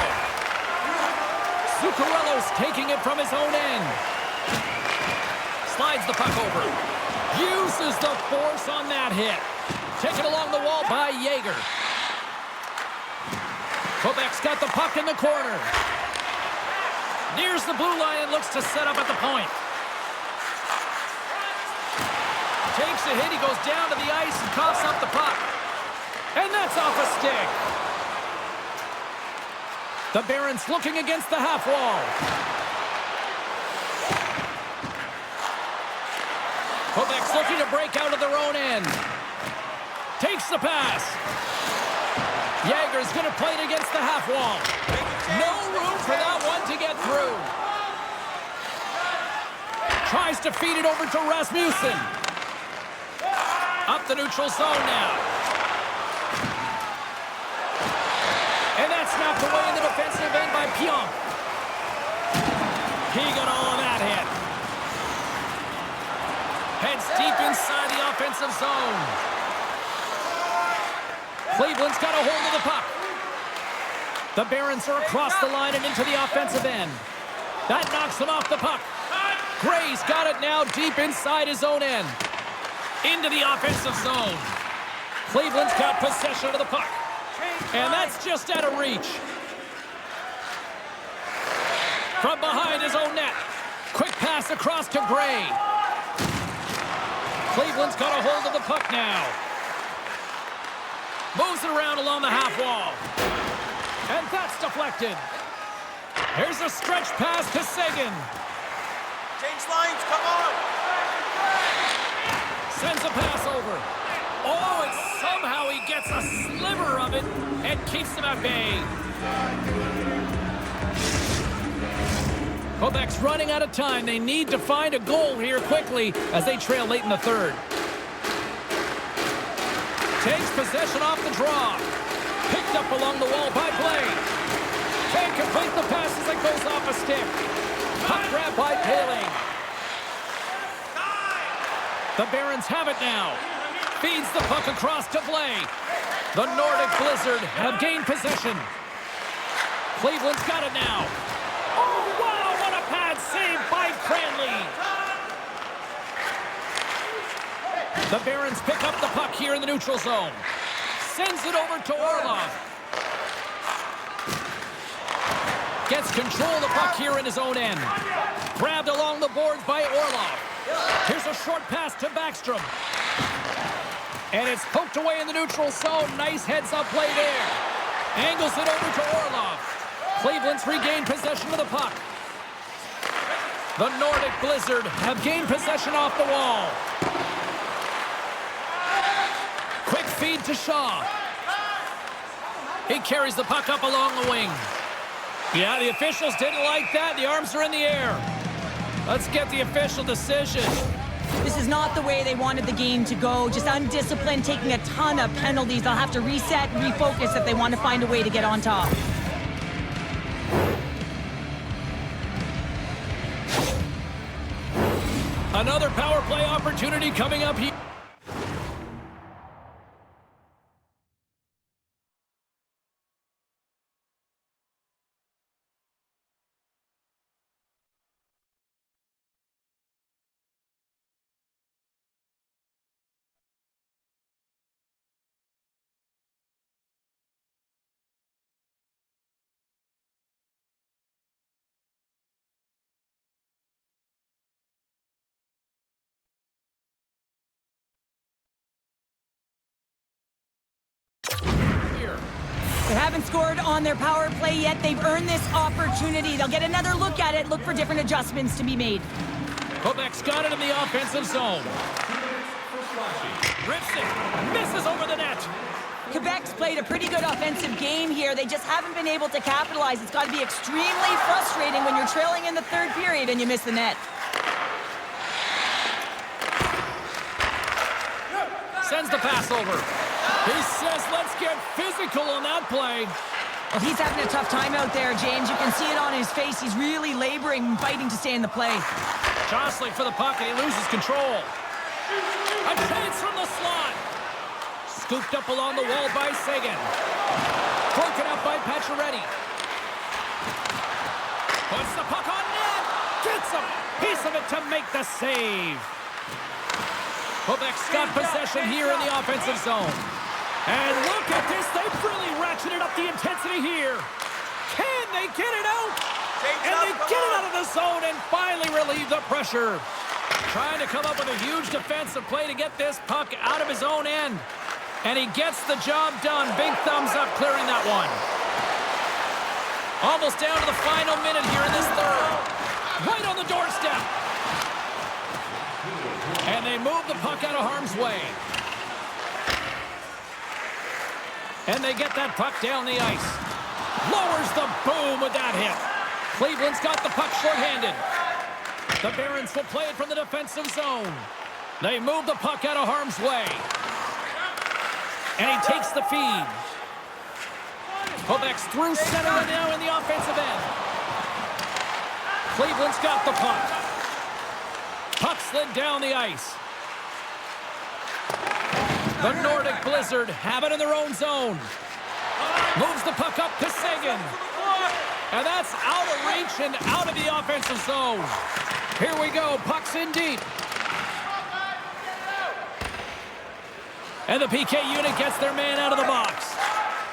Zuccarello's taking it from his own end. Slides the puck over. Uses the force on that hit. Taken along the wall by Jaeger. Quebec's got the puck in the corner. Nears the blue line and looks to set up at the point. Takes a hit, he goes down to the ice and coughs up the puck. And that's off a stick. The Barons looking against the half wall. Quebec's looking to break out of their own end. Takes the pass. Jaeger's going to play it against the half wall. No room for that one to get through. Tries to feed it over to Rasmussen. Up the neutral zone now. And that's knocked away in the defensive end by Pionk. He got all of that hit. Heads deep inside the offensive zone. Cleveland's got a hold of the puck. The Barons are across the line and into the offensive end. That knocks him off the puck. Gray's got it now deep inside his own end. Into the offensive zone. Cleveland's got possession of the puck. And that's just out of reach. From behind his own net. Quick pass across to Gray. Cleveland's got a hold of the puck now. Moves it around along the half wall. And that's deflected. Here's a stretch pass to Saison. Change lines, come on! Sends a pass over. Oh, and somehow he gets a sliver of it and keeps them at bay. Quebec's running out of time. They need to find a goal here quickly as they trail late in the third. Takes possession off the draw. Picked up along the wall by Blade. Can't complete the pass as it goes off a stick. Puck grab by Paling. The Barons have it now. Feeds the puck across to Blade. The Nordic Blizzard have gained possession. Cleveland's got it now. Oh, wow, what a pad save by Cranley. The Barons pick up the puck here in the neutral zone. Sends it over to Orlov. Gets control of the puck here in his own end. Grabbed along the boards by Orlov. Here's a short pass to Backstrom. And it's poked away in the neutral zone. Nice heads-up play there. Angles it over to Orlov. Cleveland's regained possession of the puck. The Nordic Blizzard have gained possession off the wall. Quick feed to Shaw. He carries the puck up along the wing. Yeah, the officials didn't like that. The arms are in the air. Let's get the official decision. This is not the way they wanted the game to go. Just undisciplined, taking a ton of penalties. They'll have to reset and refocus if they want to find a way to get on top. Another power play opportunity coming up here. They haven't scored on their power play yet. They've earned this opportunity. They'll get another look at it, look for different adjustments to be made. Quebec's got it in the offensive zone. Rips it, misses over the net. Quebec's played a pretty good offensive game here. They just haven't been able to capitalize. It's got to be extremely frustrating when you're trailing in the third period and you miss the net. Sends the pass over. He says, let's get physical on that play. Well, he's having a tough time out there, James. You can see it on his face. He's really laboring and fighting to stay in the play. Jostling for the puck, and he loses control. A chance from the slot. Scooped up along the wall by Saison. Broken up by Pacioretty. Puts the puck on net. Gets a piece of it to make the save. Quebec's got possession here in the offensive zone. And look at this. They've really ratcheted up the intensity here. Can they get it out? And they get it out of the zone and finally relieve the pressure. Trying to come up with a huge defensive play to get this puck out of his own end. And he gets the job done. Big thumbs up clearing that one. Almost down to the final minute here in this third. Right on the doorstep. And they move the puck out of harm's way. And they get that puck down the ice. Lowers the boom with that hit. Cleveland's got the puck shorthanded. The Barons will play it from the defensive zone. They move the puck out of harm's way. And he takes the feed. Quebec's through center and now in the offensive end. Cleveland's got the puck. Puck slid down the ice. The Nordic Blizzard have it in their own zone. Moves the puck up to Saison. And that's out of reach and out of the offensive zone. Here we go. Puck's in deep. And the PK unit gets their man out of the box.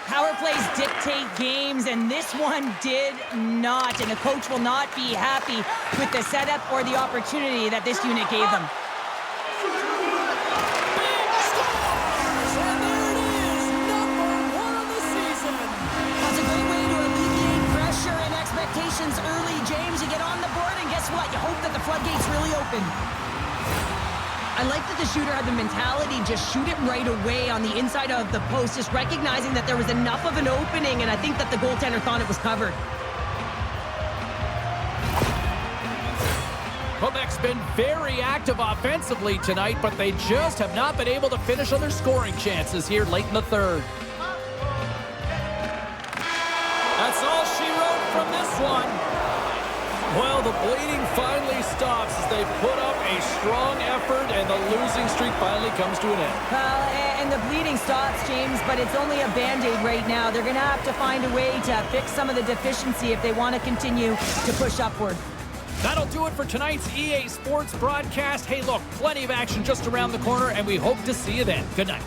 Power plays dictate games, and this one did not. And the coach will not be happy with the setup or the opportunity that this unit gave them. Early, James. You get on the board, and guess what? You hope that the floodgates really open. I like that the shooter had the mentality, just shoot it right away on the inside of the post, just recognizing that there was enough of an opening, and I think that the goaltender thought it was covered. Quebec's been very active offensively tonight, but they just have not been able to finish on their scoring chances here late in the third. That's all she wrote from this one. Well, the bleeding finally stops as they put up a strong effort and the losing streak finally comes to an end. And the bleeding stops, James, but it's only a Band-Aid right now. They're going to have to find a way to fix some of the deficiency if they want to continue to push upward. That'll do it for tonight's EA Sports broadcast. Hey, look, plenty of action just around the corner, and we hope to see you then. Good night.